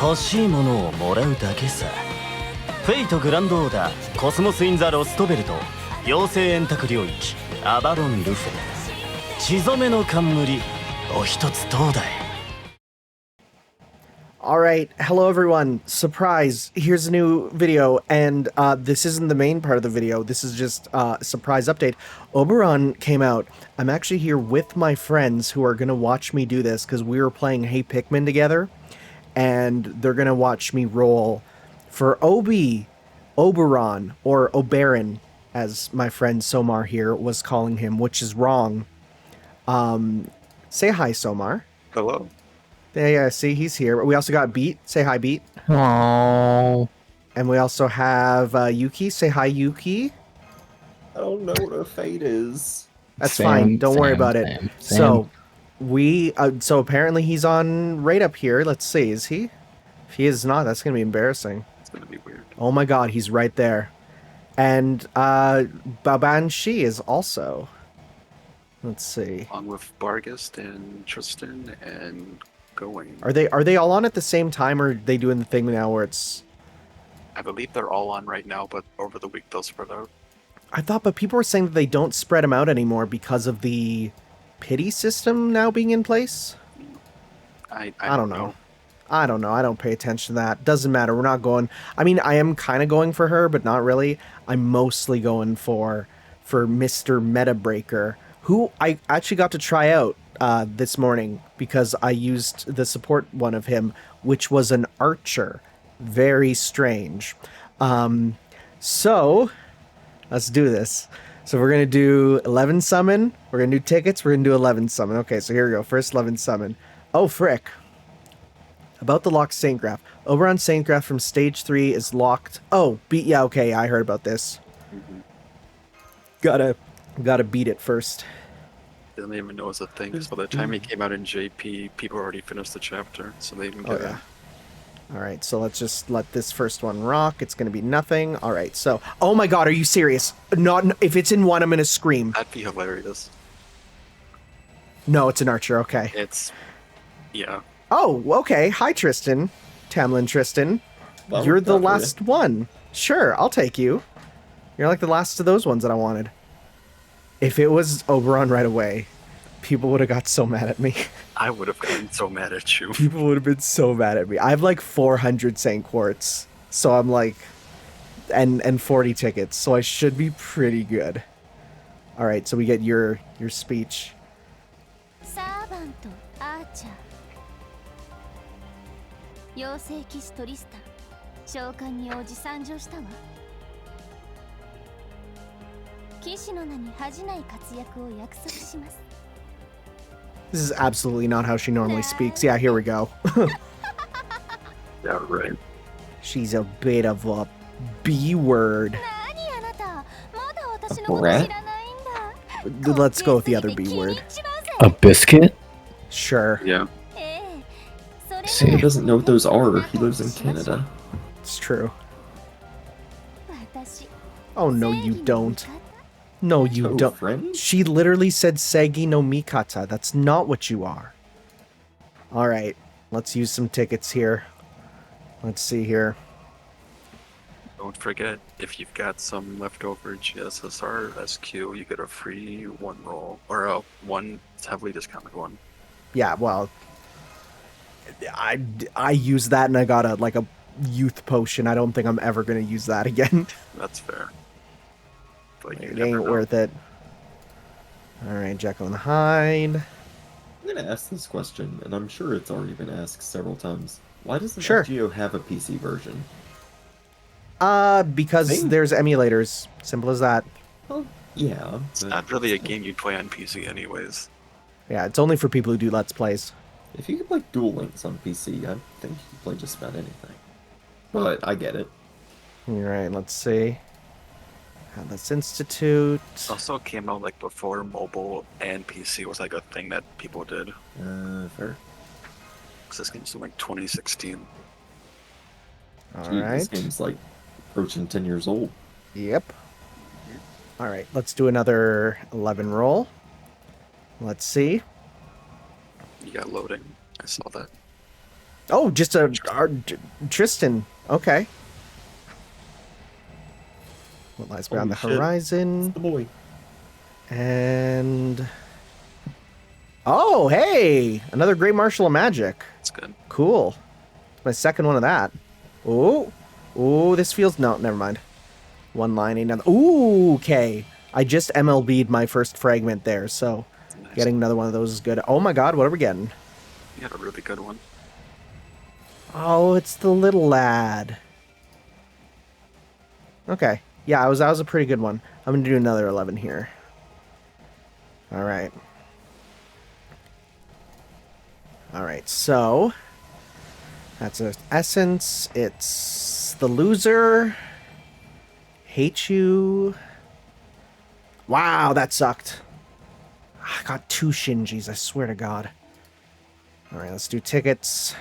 欲しいものをもらうだけさ。フェイトグランドオーダーコスモス・イン・ザ・ロストベルト妖精円卓領域アバロン・ルフェ血染めの冠お一つどうだい。 Alright, hello everyone. Surprise, here's a new video, and this isn't the main part of the video, this is just a surprise update. Oberon came out. I'm actually here with my friends who are gonna watch me do this, because we were playing Hey Pikmin together, and they're gonna watch me roll for Oberon, or Oberon, as my friend Somar here was calling him, which is wrong. Say hi, Somar. Hello. Yeah, see, he's here. We also got Beat. Say hi, Beat. Aww. And we also have Yuki. Say hi, Yuki. I don't know what a fate is. That's fine. Don't worry about it. So, so apparently he's on right up here. Let's see. Is he? If he is not, that's going to be embarrassing. It's going to be weird. Oh my god, he's right there. And Baban Shi is also. Let's see. Along with Bargist and Tristan and Going. Are they all on at the same time, or are they doing the thing now where it's... I believe they're all on right now, but over the week they'll spread out. I thought, but people were saying that they don't spread them out anymore because of the pity system now being in place. I don't know. I don't know. I don't pay attention to that. Doesn't matter. We're not going... I mean, I am kind of going for her, but not really. I'm mostly going for Mr. Meta Breaker, who I actually got to try out this morning because I used the support one of him, which was an archer. Very strange. So, let's do this. So we're going to do 11 summon. We're going to do tickets. We're going to do 11 summon. Okay, so here we go. First 11 summon. Oh, frick. About the locked Saint Graph. Oberon Saint Graph from stage 3 is locked. Oh, yeah, okay, I heard about this. Gotta beat it first. Didn't even know it was a thing, because by the time he came out in JP, people already finished the chapter, so they didn't get it. Alright, so let's just let this first one rock. It's gonna be nothing. Alright, so... Oh my god, are you serious? If it's in one, I'm gonna scream. That'd be hilarious. No, it's an archer, okay. It's... yeah. Oh, okay. Hi, Tristan. Tamlin Tristan. Well, You're the last one. Sure, I'll take you. You're like the last of those ones that I wanted. If it was Oberon right away, people would have got so mad at me. I would have gotten so mad at you. People would have been so mad at me. I have like 400 Saint Quartz, so I'm like... And 40 tickets, so I should be pretty good. Alright, so we get your speech. This is absolutely not how she normally speaks. Yeah, here we go. Yeah, right. She's a bit of a B-word. Rat? Let's go with the other B-word. A biscuit? Sure. Yeah. He doesn't know what those are. He lives in Canada. It's true. Oh, no, you don't. No, you don't. Friend? She literally said Segi no Mikata. That's not what you are. Alright, let's use some tickets here. Let's see here. Don't forget, if you've got some leftover GSSR SQ, you get a free one roll, or a one heavily discounted one. Yeah, well, I used that and I got a youth potion. I don't think I'm ever going to use that again. That's fair. But It ain't worth it. Alright, Jekyll and Hyde. I'm gonna ask this question, and I'm sure it's already been asked several times. Why doesn't Sure. FGO have a PC version? Because there's emulators. Simple as that. Well, yeah. It's not really a game you'd play on PC anyways. Yeah, it's only for people who do Let's Plays. If you could play Duel Links on PC, I think you could play just about anything. But I get it. Alright, let's see. Let's Institute. It also came out like before mobile and PC was like a thing that people did. Fair. Because this game's from like 2016. Gee, this Alright. game's like approaching 10 years old. Yep. Alright, let's do another 11 roll. Let's see. You got loading. I saw that. Oh, just Tristan. Okay. What lies beyond the Holy shit. horizon? The boy. And oh, hey, another Great Martial of Magic. It's good. Cool. It's my second one of that. Oh, oh, this feels no. Never mind. One line, another. Ooh, okay. I just MLB'd my first fragment there, so Nice. getting another one of those is good. Oh my God, what are we getting? You got a really good one. Oh, it's the little lad. Okay. Yeah, that was a pretty good one. I'm gonna do another 11 here. All right. All right. So that's an essence. It's the loser. Hate you. Wow, that sucked. I got 2 Shinjis. I swear to God. All right, let's do tickets.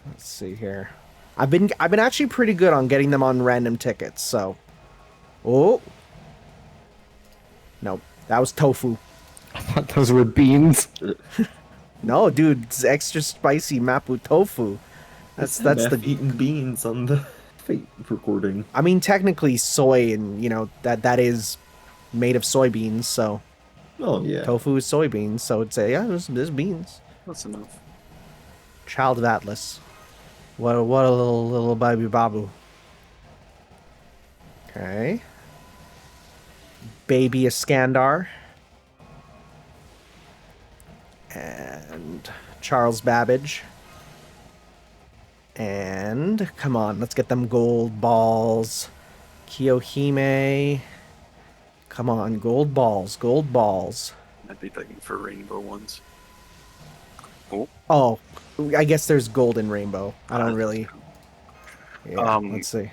Let's see here. I've been actually pretty good on getting them on random tickets, so. Oh. Nope. That was tofu. I thought those were beans. No, dude, it's extra spicy mapu tofu. That's the eating beans on the Fate recording. I mean technically soy and that is made of soybeans, so Oh yeah. tofu is soybeans, so it'd say yeah, there's beans. That's enough. Child of Atlas. What a little baby babu. Okay. Baby Iskandar. And Charles Babbage. And come on, let's get them gold balls. Kiyohime. Come on, gold balls, gold balls. I'd be begging for rainbow ones. Oh, I guess there's gold in rainbow. I don't really. Yeah, let's see.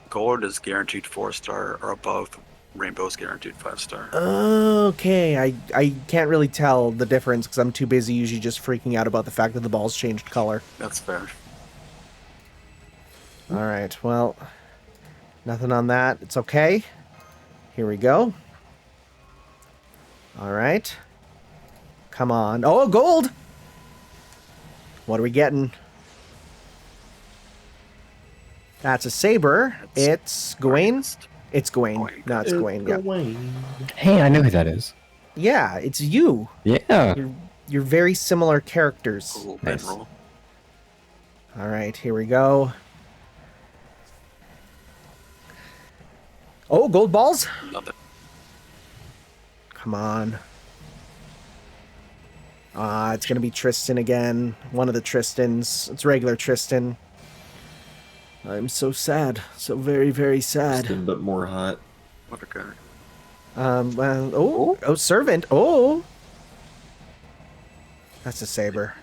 Gold is guaranteed 4-star or above. Rainbow's guaranteed 5-star. Okay, I can't really tell the difference because I'm too busy usually just freaking out about the fact that the balls changed color. That's fair. All right, well, nothing on that. It's okay. Here we go. All right. Come on. Oh, gold! What are we getting? That's a saber. It's Gawain. Artist. It's Gawain. Gawain. No, it's Gawain. Yeah. Hey, I know who that is. Yeah, it's you. Yeah. You're very similar characters. Cool Nice. mineral. All right, here we go. Oh, gold balls? Nothing. Come on. It's going to be Tristan again. One of the Tristans. It's regular Tristan. I'm so sad. So very, very sad. Tristan, but more hot. What a guy. Oh, servant. Oh. That's a saber.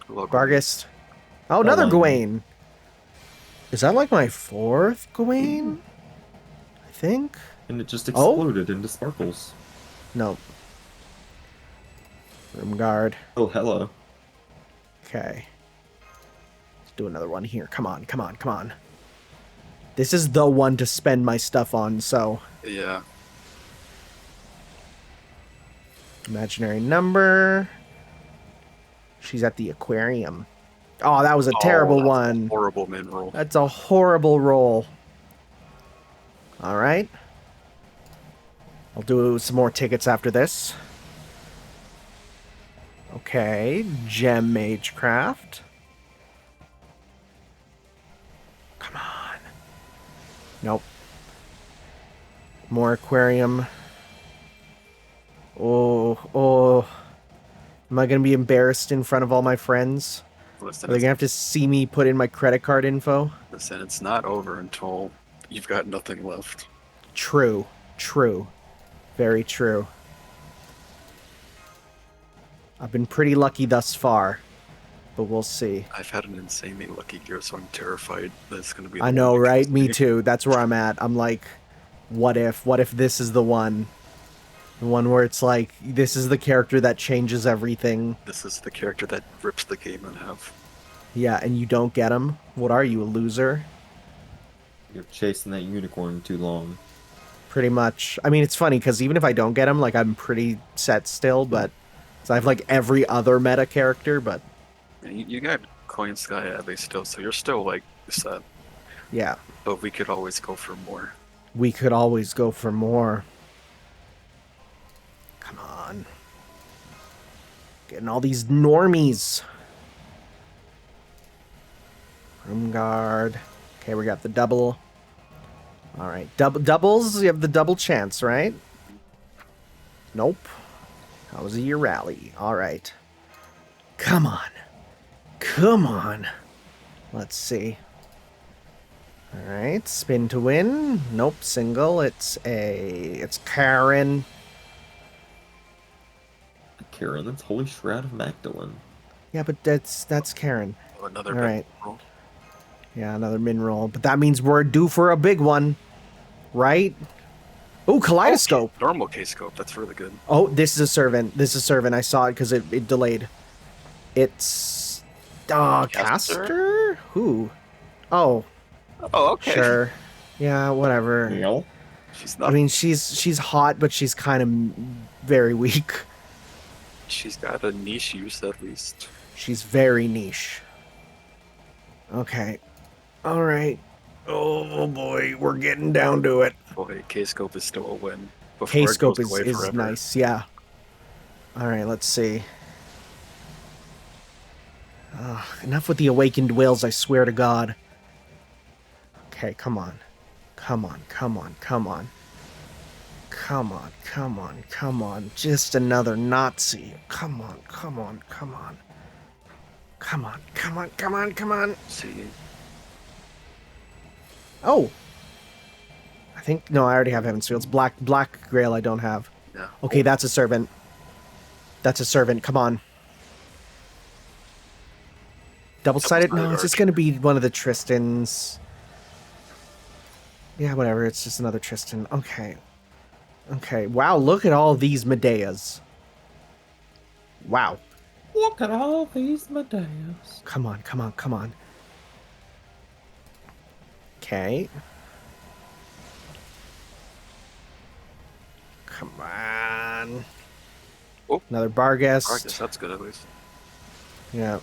Hello, Vargas. Oh, another Avalon. Gawain. Is that like my 4th Gawain? I think. And it just exploded into sparkles. No. Room guard. Oh, hello. Okay. Let's do another one here. Come on, come on, come on. This is the one to spend my stuff on, so. Yeah. Imaginary number. She's at the aquarium. Oh, that was a terrible that's a one. horrible mineral. That's a horrible roll. All right. I'll do some more tickets after this. Okay, Gem Magecraft. Come on. Nope. More aquarium. Oh. Am I going to be embarrassed in front of all my friends? Listen, Are they going to have to see me put in my credit card info? listen, it's not over until you've got nothing left. True. Very true. I've been pretty lucky thus far, but we'll see. I've had an insanely lucky year, so I'm terrified that it's going to be. I know, right? Me too. That's where I'm at. I'm like, what if this is the one? The one where it's like, this is the character that changes everything. This is the character that rips the game in half. Yeah, and you don't get him? What are you, a loser? You're chasing that unicorn too long. Pretty much. I mean, it's funny, because even if I don't get him, like, I'm pretty set still, but... So I have, like, every other meta character, but... You got Coin Sky at least still, so you're still like set. Yeah, But we could always go for more. we could always go for more. Come on. Getting all these normies. Room guard. Okay, we got the double. All right, doubles. You have the double chance, right? Nope. That was a year rally. All right. Come on. Come on. Let's see. All right, spin to win. Nope, single. It's Karen. Karen, that's Holy Shroud of Magdalene. Yeah, but that's Karen. Oh, another All right. roll. Yeah, another min roll. But that means we're due for a big one, right? Oh, kaleidoscope. Normal K-scope. That's really good. Oh, this is a servant. This is a servant. I saw it because it delayed. It's caster? Who? Oh, Oh, okay. sure. Yeah, whatever. Neil? She's not. I mean, she's hot, but she's kind of very weak. She's got a niche use at least. She's very niche. Okay. All right. Oh boy, we're getting down to it. Boy, K-scope is still a win. Before it K-scope goes away is forever. nice, yeah. All right, let's see. Enough with the awakened wills, I swear to God. Okay, come on. Come on, come on, come on. Come on, come on, come on. Just another Nazi. Come on, come on, come on. Come on, come on, come on, come on. See, Oh! I think, no, I already have Heaven's Fields. Black Grail I don't have. yeah. Okay, that's a servant. That's a servant, come on. Double-sided? No, it's just gonna be one of the Tristans. Yeah, whatever, it's just another Tristan. Okay. Okay, wow, look at all these Medeas. Wow. Look at all these Medeas. Come on, come on, come on. Okay. Come on. Oh. Another Barghest. I guess that's good at least. Yeah.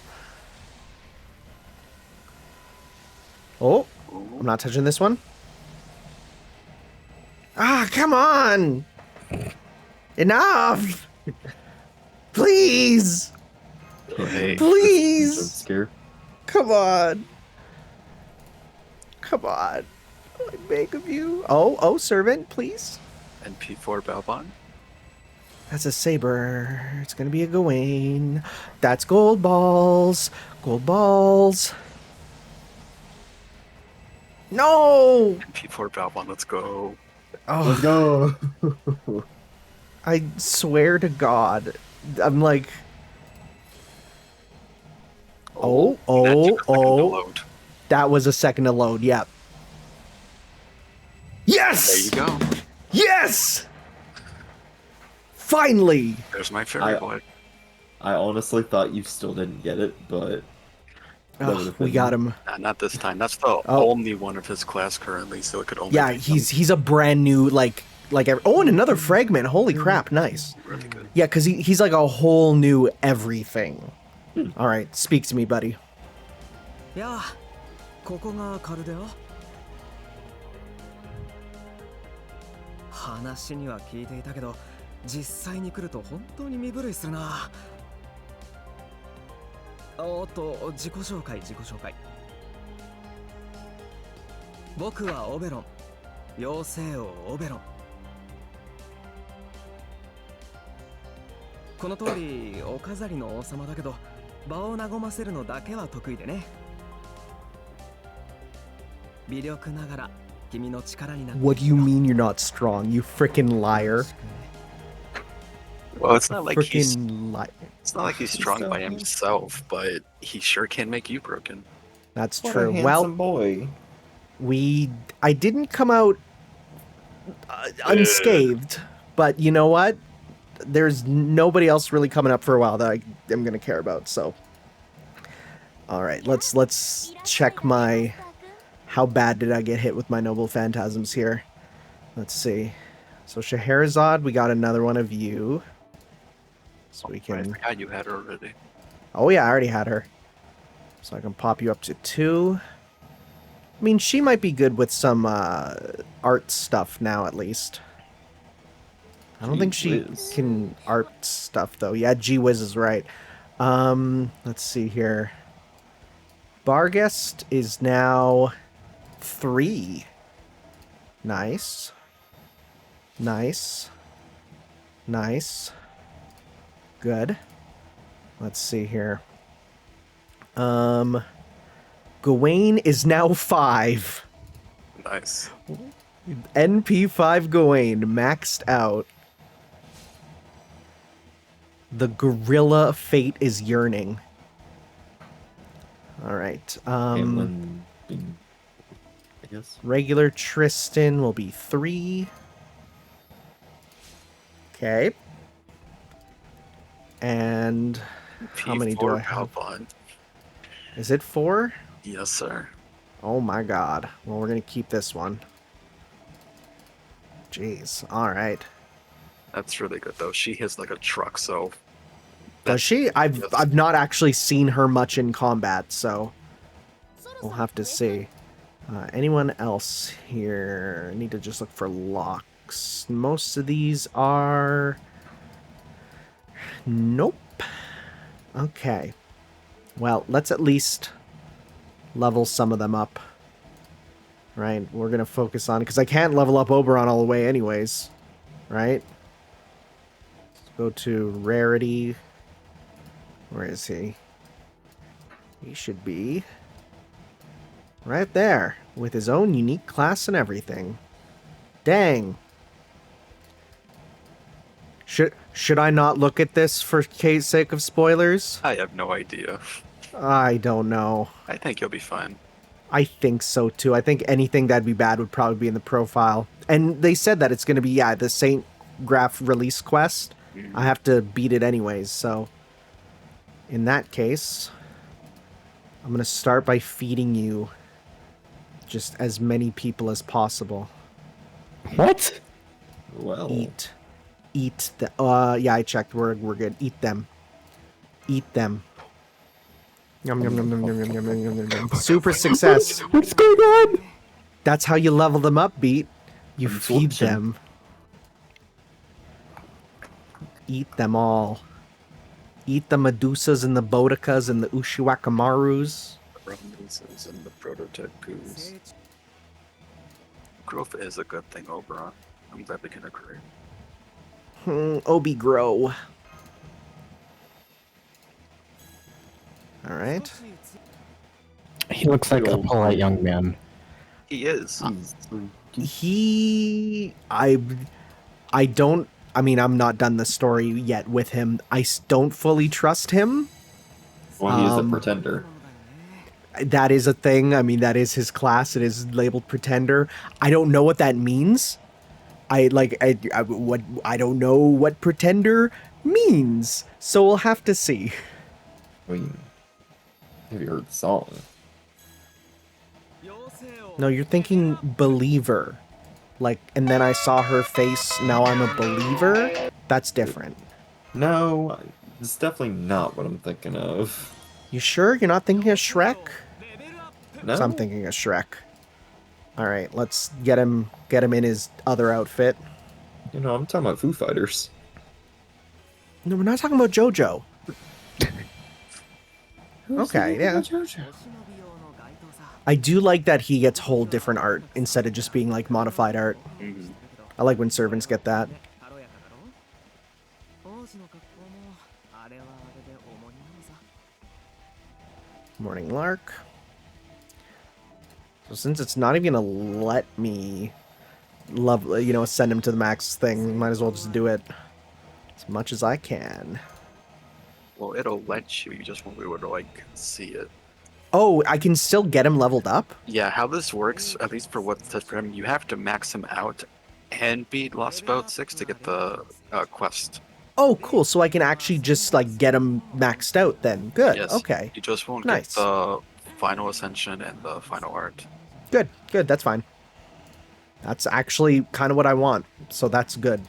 Oh, Ooh. I'm not touching this one. Ah, come on! Enough! Please! Hey, Please! Jump scare. Come on! Come on! I beg of you. Oh, servant, please. and P4 Balbon. That's a saber. It's gonna be a Gawain. That's gold balls. Gold balls. No! And P4 Balbon, let's go. Let's Oh, go. I swear to God, I'm like, oh, that took a second to oh. load. That was a second to load. Yep. There Yes! you go. Yes! Finally! There's my fairy I- boy. I honestly thought you still didn't get it, but that Oh, would've we been- got him. Not this time. That's the Oh. only one of his class currently, so it could only Yeah, be he's a brand new oh, and another fragment. Holy crap! Nice. really good. Yeah, because he's like a whole new everything. All right, speak to me, buddy. いやここがカルデア話には聞いていたけど実際に来ると本当に身震いするなおっと自己紹介僕はオベロン妖精王オベロンこの通りお飾りの王様だけど場を和ませるのだけは得意でね微力ながら君の力になって What do you mean you're not strong? You freaking liar! Well, it's not like he's Freaking liar. strong by himself, but he sure can make you broken. That's What true. a Well, handsome boy. I didn't come out unscathed, but you know what? There's nobody else really coming up for a while that I am gonna care about. So, all right, let's check my. How bad did I get hit with my noble phantasms here? Let's see. So Scheherazade, we got another one of you. So we I can. forgot you had her already. Oh yeah, I already had her. So I can pop you up to 2. I mean, she might be good with some art stuff now, at least. I don't think she Gee whiz. can art stuff, though. Yeah, Gee Whiz is right. Let's see here. Barguest is now 3. Nice. Nice. Nice. Good. Let's see here. Gawain is now 5. Nice. NP5 Gawain maxed out. The gorilla fate is yearning. All right. Hamlin being, I guess. Regular Tristan will be 3. Okay. And how many do I have? Avalon. Is it 4? Yes, sir. Oh my god. Well, we're going to keep this one. Jeez. All right. That's really good though. She hits like a truck, so. Does she? I've not actually seen her much in combat, so we'll have to see. Anyone else here? I need to just look for locks. Most of these are... Nope. Okay. Well, let's at least level some of them up. Right? We're going to focus on... Because I can't level up Oberon all the way anyways. Right? Let's go to rarity. Where is he? He should be right there with his own unique class and everything. Dang. Should I not look at this for sake of spoilers? I have no idea. I don't know. I think you'll be fine. I think so too. I think anything that'd be bad would probably be in the profile. And they said that it's going to be, yeah, the Saint Graph release quest. I have to beat it anyways, so... In that case, I'm going to start by feeding you just as many people as possible. What? Well, Eat the... yeah, I checked. We're good. Eat them. Eat them. Yum, yum, yum, yum, yum, yum, yum, yum, yum, yum. Super success. What's going on? That's how you level them up, Beat. You feed Absorption. them. Eat them all. Eat the Medusas and the Bodicas and the Ushiwakamarus. The Romulus and the prototype goose. Growth is a good thing, Oberon. I'm glad we can agree. Obi Grow. Alright. He looks like a polite young man. He is. I don't... I mean, I'm not done the story yet with him. I don't fully trust him. well, he is a pretender. That is a thing. I mean, that is his class. It is labeled Pretender. I don't know what that means. I don't know what Pretender means. So we'll have to see. I mean, have you heard the song? No, you're thinking Believer. Like, and then I saw her face, now I'm a believer? That's different. No, it's definitely not what I'm thinking of. You sure you're not thinking of Shrek? No, 'Cause I'm thinking of Shrek. Alright, let's get him in his other outfit. You know, I'm talking about Foo Fighters. No, we're not talking about JoJo. Okay, yeah. I do like that he gets whole different art instead of just being like modified art. I like when servants get that. Morning Lark. So since it's not even gonna let me send him to the max thing, might as well just do it as much as I can. Well, it'll let you. You just won't be able to like see it. Oh, I can still get him leveled up? Yeah, how this works, at least for what's said for him, you have to max him out and beat Lostbelt 6 to get the quest. Oh, cool. So I can actually just like get him maxed out then. Good. Yes. Okay. You just won't Nice. get the final ascension and the final art. Good. Good. That's fine. That's actually kind of what I want. So that's good.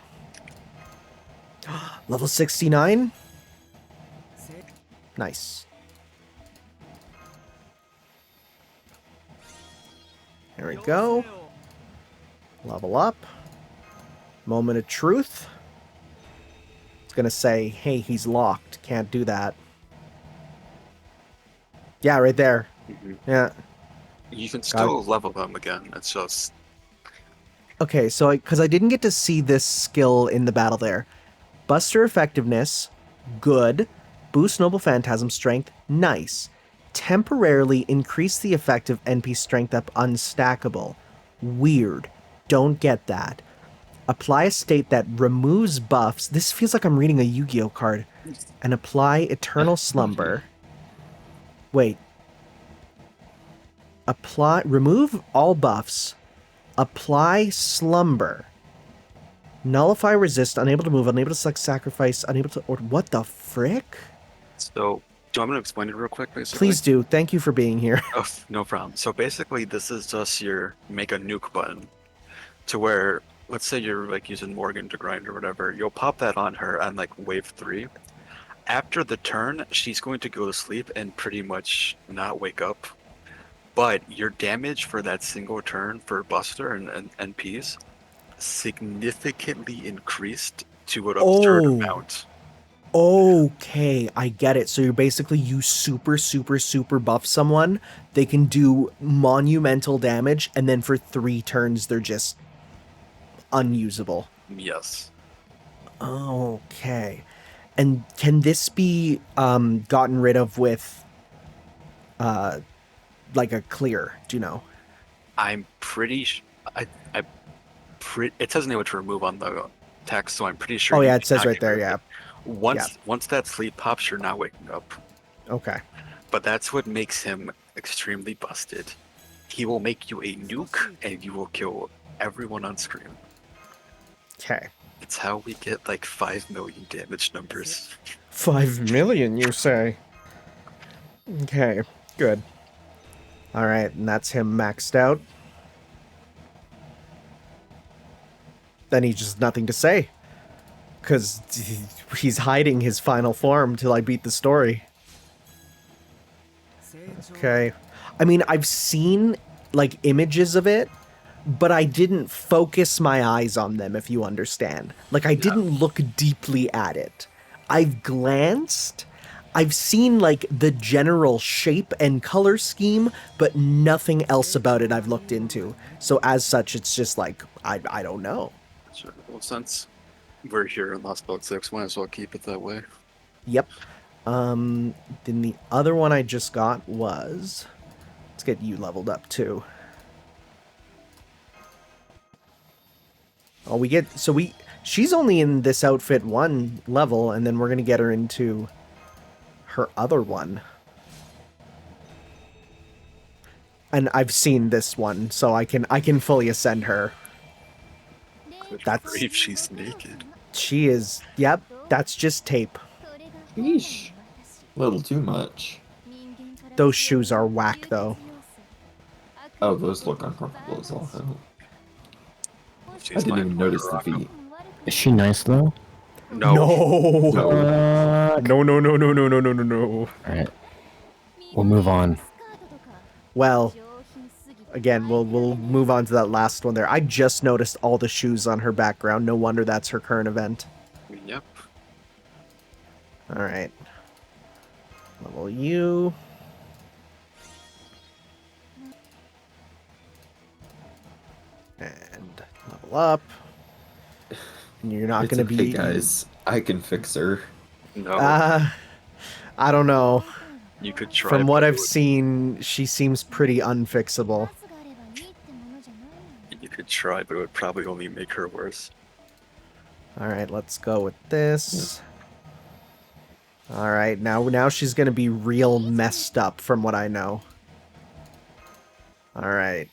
Level 69? Nice. There we go. Level up. Moment of truth. It's gonna say, hey, he's locked. Can't do that. Yeah, right there. Mhm. Yeah. You can still level them again. It's just Okay, so because I didn't get to see this skill in the battle there. Buster effectiveness, good. Boost Noble Phantasm strength, nice. Temporarily increase the effective NP strength up unstackable. Weird. Don't get that. Apply a state that removes buffs. This feels like I'm reading a Yu-Gi-Oh card. And apply Eternal Slumber. Wait. Remove all buffs. Apply Slumber. Nullify resist, unable to move, unable to select sacrifice, unable to... Or what the frick? so. Do you want me to explain it real quick, basically? Please do. Thank you for being here. Oh, no problem. So basically, this is just your make a nuke button, to where, let's say you're like using Morgan to grind or whatever, you'll pop that on her on like wave 3. After the turn, she's going to go to sleep and pretty much not wake up. But your damage for that single turn for Buster and NPs significantly increased to an absurd amount. Okay, I get it. So you're basically, you super buff someone, they can do monumental damage, and then for 3 turns they're just unusable. Yes. Okay. And can this be gotten rid of with like a clear? Do you know? I'm pretty it says what to remove on the text, so I'm pretty sure. Oh yeah, you it says cannot right get there, rid of yeah. it. Once that sleep pops, you're not waking up. Okay. But that's what makes him extremely busted. He will make you a nuke, and you will kill everyone on screen. Okay. It's how we get like 5 million damage numbers. 5 million, you say? Okay, good. Alright, and that's him maxed out. Then he's just nothing to say. Because he's hiding his final form till I beat the story. Okay. I mean, I've seen, like, images of it, but I didn't focus my eyes on them, if you understand. Like, I didn't look deeply at it. I've glanced. I've seen, like, the general shape and color scheme, but nothing else about it I've looked into. So as such, it's just like, I don't know. Sure. Well, since we're here in Lostbelt 6, might as well keep it that way. Yep. Then the other one I just got was... Let's get you leveled up, too. Oh, we get... So she's only in this outfit 1 level, and then we're going to get her into her other one. And I've seen this one, so I can fully ascend her. That's if she's naked. She is... Yep, that's just tape. Yeesh. A little too much. Those shoes are whack, though. Oh, those look uncomfortable as all hell. She's I didn't my even notice the rock. feet. Is she nice though? No. No. No. Alright. We'll move on. Well, again, we'll move on to that last one there. I just noticed all the shoes on her background. No wonder that's her current event. Yep. All right. Level you. And level up. And you're not It's going to okay, be... guys. I can fix her. No. I don't know. You could try. From what but I've seen, she seems pretty unfixable. You could try, but it would probably only make her worse. All right, let's go with this. All right, now she's going to be real messed up from what I know. All right.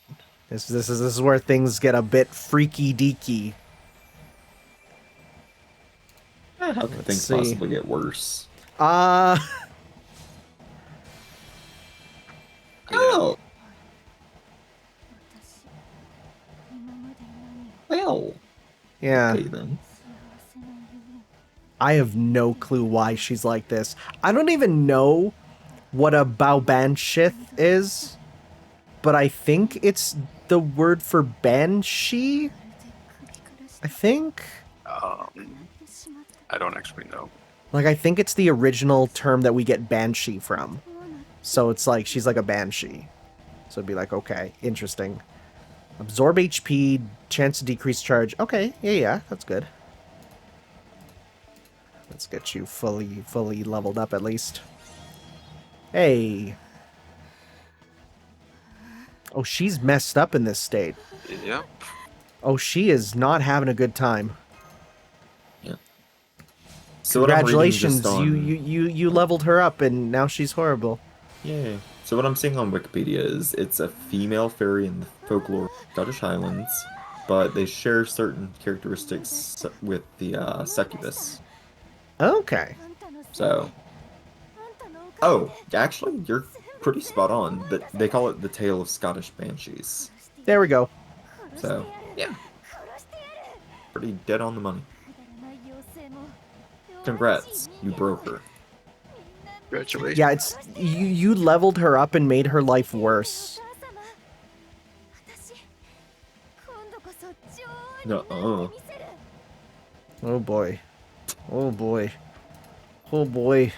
This is where things get a bit freaky deaky. How could things see. possibly get worse? Uh Oh! Well, yeah. okay then. I have no clue why she's like this. I don't even know what a Baobanshith is, but I think it's the word for banshee, I think. I don't actually know. Like, I think it's the original term that we get banshee from. So it's like, she's like a banshee. So it'd be like, okay, interesting. Absorb HP, chance to decrease charge. Okay, yeah, that's good. Let's get you fully leveled up at least. Hey. Oh, she's messed up in this state. Yep. Oh, she is not having a good time. Yeah. So what I'm reading Congratulations, just on... you leveled her up and now she's horrible. Yeah. So what I'm seeing on Wikipedia is it's a female fairy in the folklore of Scottish Highlands, but they share certain characteristics with the succubus. Okay. So... Oh, actually, you're pretty spot on. They call it the Tale of Scottish Banshees. There we go. So, yeah. Pretty dead on the money. Congrats, you broke her. Congratulations. Yeah, it's you leveled her up and made her life worse. Uh-uh. Oh boy. Oh boy. Oh boy.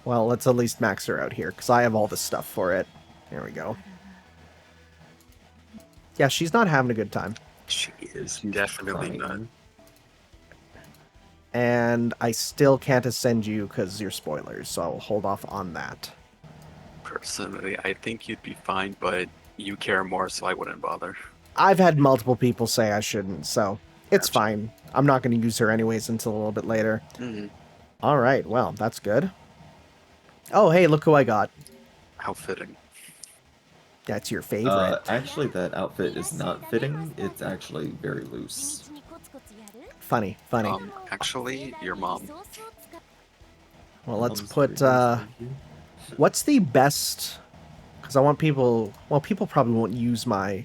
Well, let's at least max her out here, because I have all the stuff for it. There we go. Yeah, she's not having a good time. She is She's definitely fine. not. And I still can't ascend you because you're spoilers, so I'll hold off on that. Personally, I think you'd be fine, but you care more, so I wouldn't bother. I've had multiple people say I shouldn't, so it's Gotcha. fine. I'm not going to use her anyways until a little bit later. Mm-hmm. All right, well, that's good. Oh, hey, look who I got. How fitting. That's your favorite. Actually, that outfit is not fitting. It's actually very loose. Funny. Actually, your mom. Well, let's Mom's put, very nice, thank you. what's the best... Because I want people... Well, people probably won't use my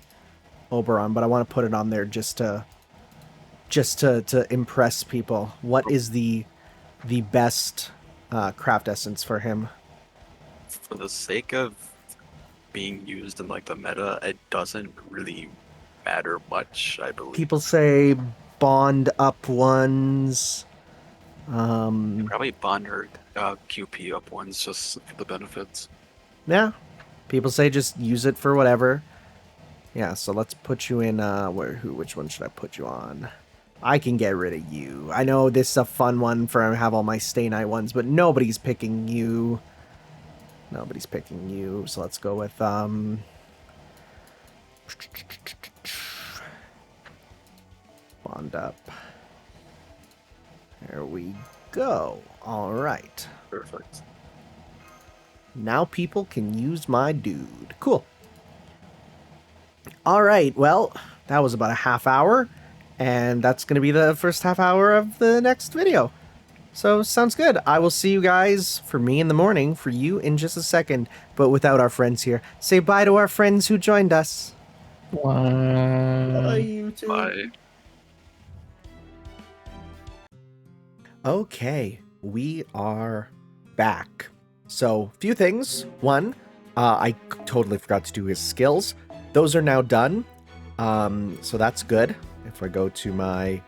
Oberon, but I want to put it on there just to impress people. What is the best craft essence for him? For the sake of being used in like the meta, it doesn't really matter much, I believe. People say bond up ones. Probably bond or QP up ones just for the benefits. Yeah. People say just use it for whatever. Yeah, so let's put you in which one should I put you on? I can get rid of you. I know this is a fun one for I have all my Stay Night ones, but nobody's picking you. Nobody's picking you. So let's go with bond up. There we go. All right. Perfect. Now people can use my dude. Cool. All right. Well, that was about a half hour. And that's going to be the first half hour of the next video. So, sounds good. I will see you guys, for me in the morning, for you in just a second. But without our friends here. Say bye to our friends who joined us. Bye, you two. Bye. Okay, we are back. So, few things. One, I totally forgot to do his skills. Those are now done. So that's good. If I go to my,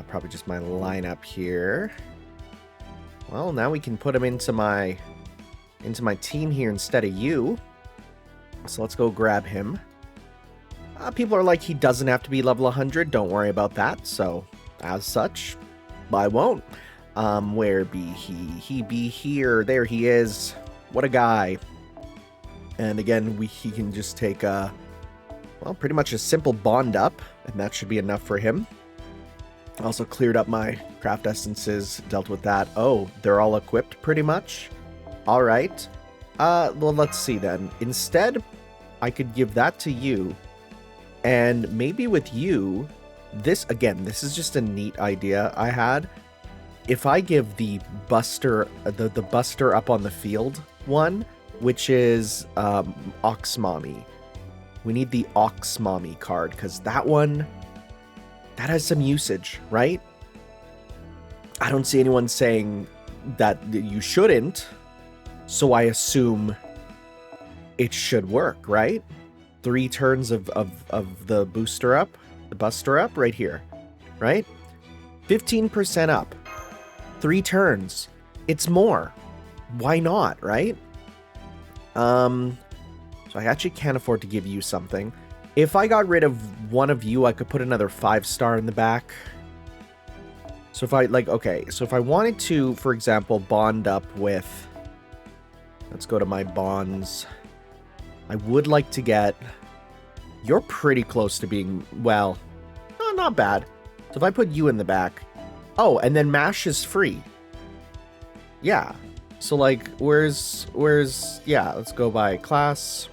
probably just my lineup here. Well, now we can put him into my team here instead of you. So let's go grab him. People are like, he doesn't have to be level 100. Don't worry about that. So, as such, I won't. Where be he? He be here. There he is. What a guy. And again, he can just take well, pretty much a simple bond up, and that should be enough for him. Also cleared up my craft essences, dealt with that. Oh, they're all equipped pretty much. All right. Well, let's see then. Instead, I could give that to you, and maybe with you, this is just a neat idea I had. If I give the Buster, the Buster up on the field one, which is Ox Mommy. We need the Ox Mommy card, because that one, that has some usage, right? I don't see anyone saying that you shouldn't, so I assume it should work, right? 3 turns of the booster up, the buster up right here, right? 15% up. 3 turns. It's more. Why not, right? So I actually can't afford to give you something. If I got rid of one of you, I could put another 5-star in the back. So if I, like, okay, so if I wanted to, for example, bond up with, let's go to my bonds. I would like to get, you're pretty close to being, well, no, not bad. So if I put you in the back, oh, and then MASH is free. Yeah. So, like, where's, yeah, let's go by class.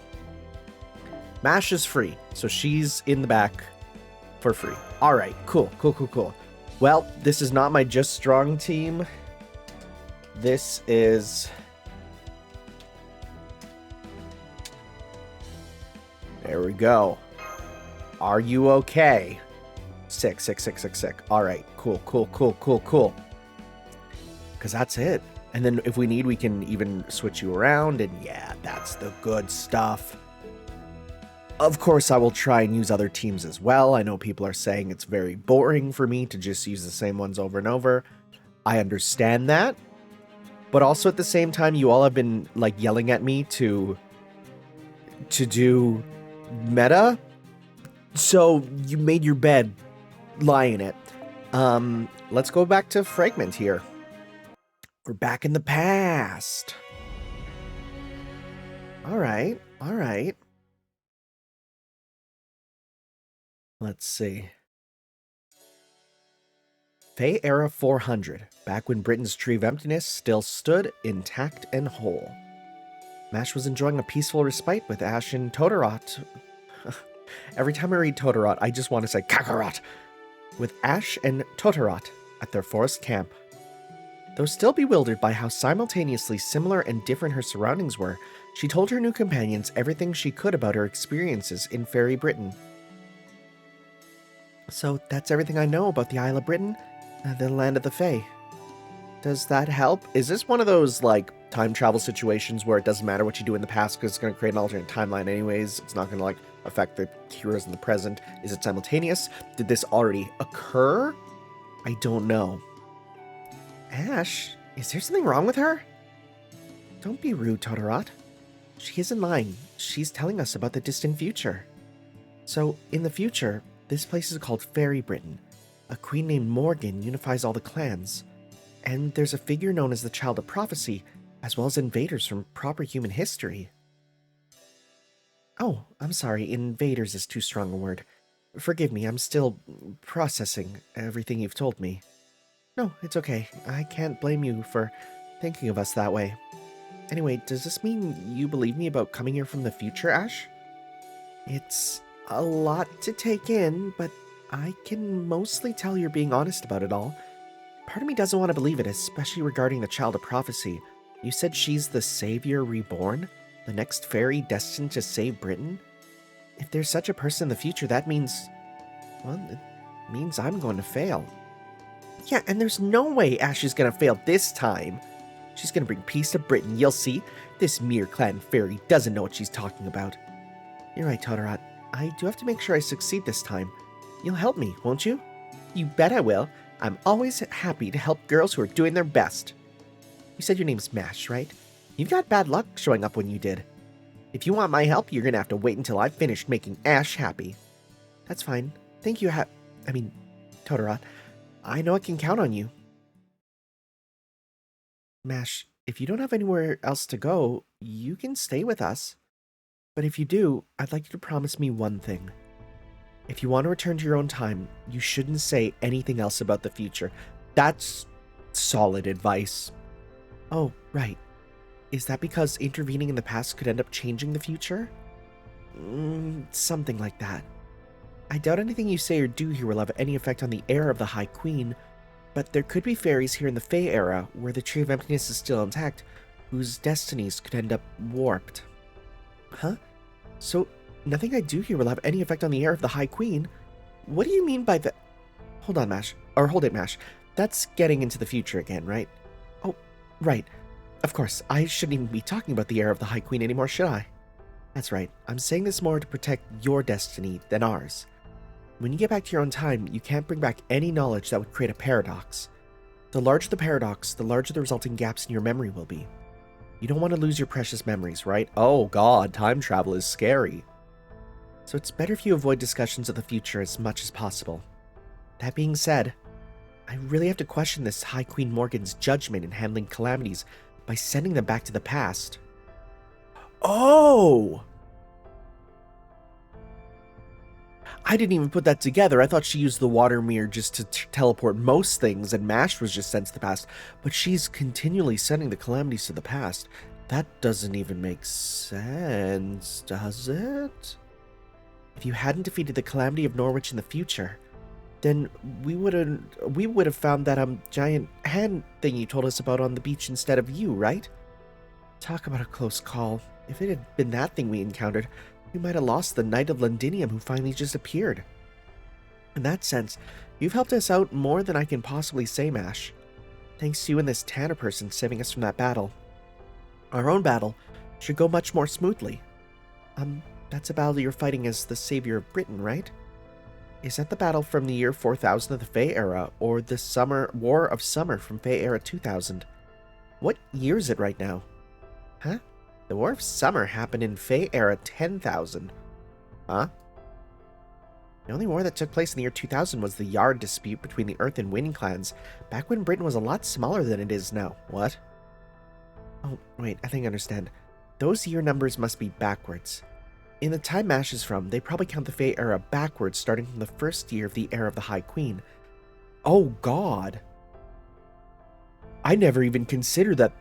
MASH is free, so she's in the back for free. All right, cool. Well, this is not my Just Strong team. This is... There we go. Are you okay? Sick. All right, cool. Because that's it. And then if we need, we can even switch you around, and yeah, that's the good stuff. Of course, I will try and use other teams as well. I know people are saying it's very boring for me to just use the same ones over and over. I understand that. But also at the same time, you all have been like yelling at me to do meta. So you made your bed, lie in it. Let's go back to Fragment here. We're back in the past. All right. Let's see. Fey Era 400, back when Britain's Tree of Emptiness still stood intact and whole. Mash was enjoying a peaceful respite with Ash and Totodot. Every time I read Totodot, I just want to say Kakarot. With Ash and Totodot at their forest camp. Though still bewildered by how simultaneously similar and different her surroundings were, she told her new companions everything she could about her experiences in Fairy Britain. So that's everything I know about the Isle of Britain, the land of the Fae. Does that help? Is this one of those, like, time travel situations where it doesn't matter what you do in the past because it's going to create an alternate timeline anyways? It's not going to, like, affect the heroes in the present. Is it simultaneous? Did this already occur? I don't know. Ash, is there something wrong with her? Don't be rude, Totodot. She isn't lying. She's telling us about the distant future. So, in the future, this place is called Fairy Britain. A queen named Morgan unifies all the clans. And there's a figure known as the Child of Prophecy, as well as invaders from proper human history. Oh, I'm sorry, invaders is too strong a word. Forgive me, I'm still processing everything you've told me. No, it's okay. I can't blame you for thinking of us that way. Anyway, does this mean you believe me about coming here from the future, Ash? It's a lot to take in, but I can mostly tell you're being honest about it all. Part of me doesn't want to believe it, especially regarding the Child of Prophecy. You said she's the Savior Reborn? The next fairy destined to save Britain? If there's such a person in the future, that means... well, it means I'm going to fail. Yeah, and there's no way Ash is going to fail this time. She's going to bring peace to Britain, you'll see. This mere clan fairy doesn't know what she's talking about. You're right, Totodot. I do have to make sure I succeed this time. You'll help me, won't you? You bet I will. I'm always happy to help girls who are doing their best. You said your name's Mash, right? You've got bad luck showing up when you did. If you want my help, you're going to have to wait until I've finished making Ash happy. That's fine. Thank you, Totodot. I know I can count on you. Mash, if you don't have anywhere else to go, you can stay with us. But if you do, I'd like you to promise me one thing. If you want to return to your own time, you shouldn't say anything else about the future. That's solid advice. Oh, right. Is that because intervening in the past could end up changing the future? Something like that. I doubt anything you say or do here will have any effect on the heir of the High Queen, but there could be fairies here in the Fey era, where the Tree of Emptiness is still intact, whose destinies could end up warped. Huh? So, nothing I do here will have any effect on the heir of the High Queen? What do you mean by that? Hold on, Mash. Or hold it, Mash. That's getting into the future again, right? Oh, right. Of course, I shouldn't even be talking about the heir of the High Queen anymore, should I? That's right, I'm saying this more to protect your destiny than ours. When you get back to your own time, you can't bring back any knowledge that would create a paradox. The larger the paradox, the larger the resulting gaps in your memory will be. You don't want to lose your precious memories, right? Oh god, time travel is scary. So it's better if you avoid discussions of the future as much as possible. That being said, I really have to question this High Queen Morgan's judgment in handling calamities by sending them back to the past. Oh! I didn't even put that together. I thought she used the water mirror just to teleport most things, and MASH was just sent to the past. But she's continually sending the calamities to the past. That doesn't even make sense, does it? If you hadn't defeated the calamity of Norwich in the future, then we would have found that giant hand thing you told us about on the beach instead of you, right? Talk about a close call. If it had been that thing we encountered, we might have lost the Knight of Londinium who finally just appeared. In that sense, you've helped us out more than I can possibly say, MASH. Thanks to you and this Tanner person saving us from that battle. Our own battle should go much more smoothly. That's a battle you're fighting as the savior of Britain, right? Is that the battle from the year 4000 of the Fey Era, or the War of Summer from Fey Era 2000? What year is it right now? Huh? The War of Summer happened in Fey Era 10,000. Huh? The only war that took place in the year 2000 was the Yard dispute between the Earth and Wind clans, back when Britain was a lot smaller than it is now. What? Oh, wait, I think I understand. Those year numbers must be backwards. In the time MASH is from, they probably count the Fey Era backwards, starting from the first year of the Era of the High Queen. Oh god. I never even considered that,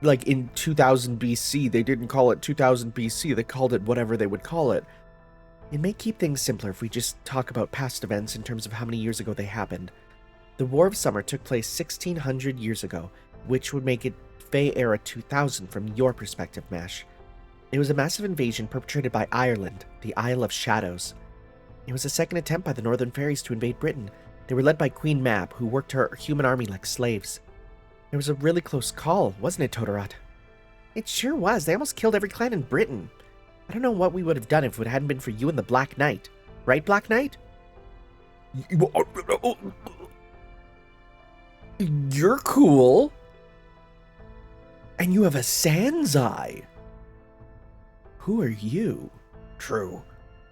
like, in 2000 BC, they didn't call it 2000 BC, they called it whatever they would call it. It may keep things simpler if we just talk about past events in terms of how many years ago they happened. The War of Summer took place 1600 years ago, which would make it Fey Era 2000 from your perspective, MASH. It was a massive invasion perpetrated by Ireland, the Isle of Shadows. It was a second attempt by the Northern Fairies to invade Britain. They were led by Queen Mab, who worked her human army like slaves. It was a really close call, wasn't it, Todorot? It sure was. They almost killed every clan in Britain. I don't know what we would have done if it hadn't been for you and the Black Knight. Right, Black Knight? You're cool. And you have a Sans Eye. Who are you? True.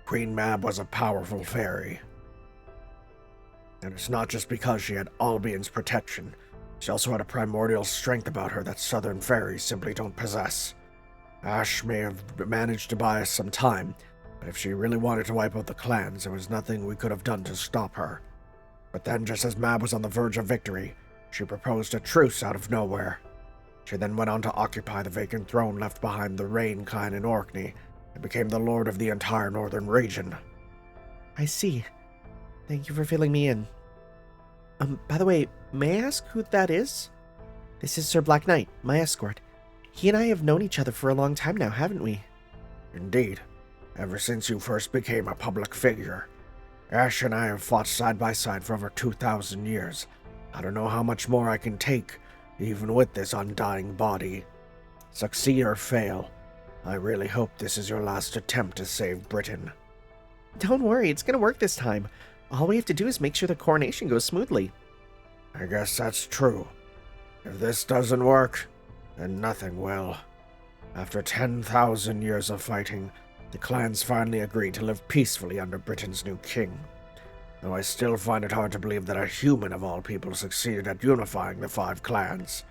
Queen Mab was a powerful fairy. And it's not just because she had Albion's protection. She also had a primordial strength about her that southern fairies simply don't possess. Ash may have managed to buy us some time, but if she really wanted to wipe out the clans, there was nothing we could have done to stop her. But then, just as Mab was on the verge of victory, she proposed a truce out of nowhere. She then went on to occupy the vacant throne left behind the Rain clan in Orkney, and became the lord of the entire northern region. I see. Thank you for filling me in. By the way, may I ask who that is? This is Sir Black Knight, my escort. He and I have known each other for a long time now, haven't we? Indeed. Ever since you first became a public figure. Ash and I have fought side by side for over 2,000 years. I don't know how much more I can take, even with this undying body. Succeed or fail, I really hope this is your last attempt to save Britain. Don't worry, it's gonna work this time. All we have to do is make sure the coronation goes smoothly. I guess that's true. If this doesn't work, then nothing will. After 10,000 years of fighting, the clans finally agreed to live peacefully under Britain's new king. Though I still find it hard to believe that a human of all people succeeded at unifying the 5 clans.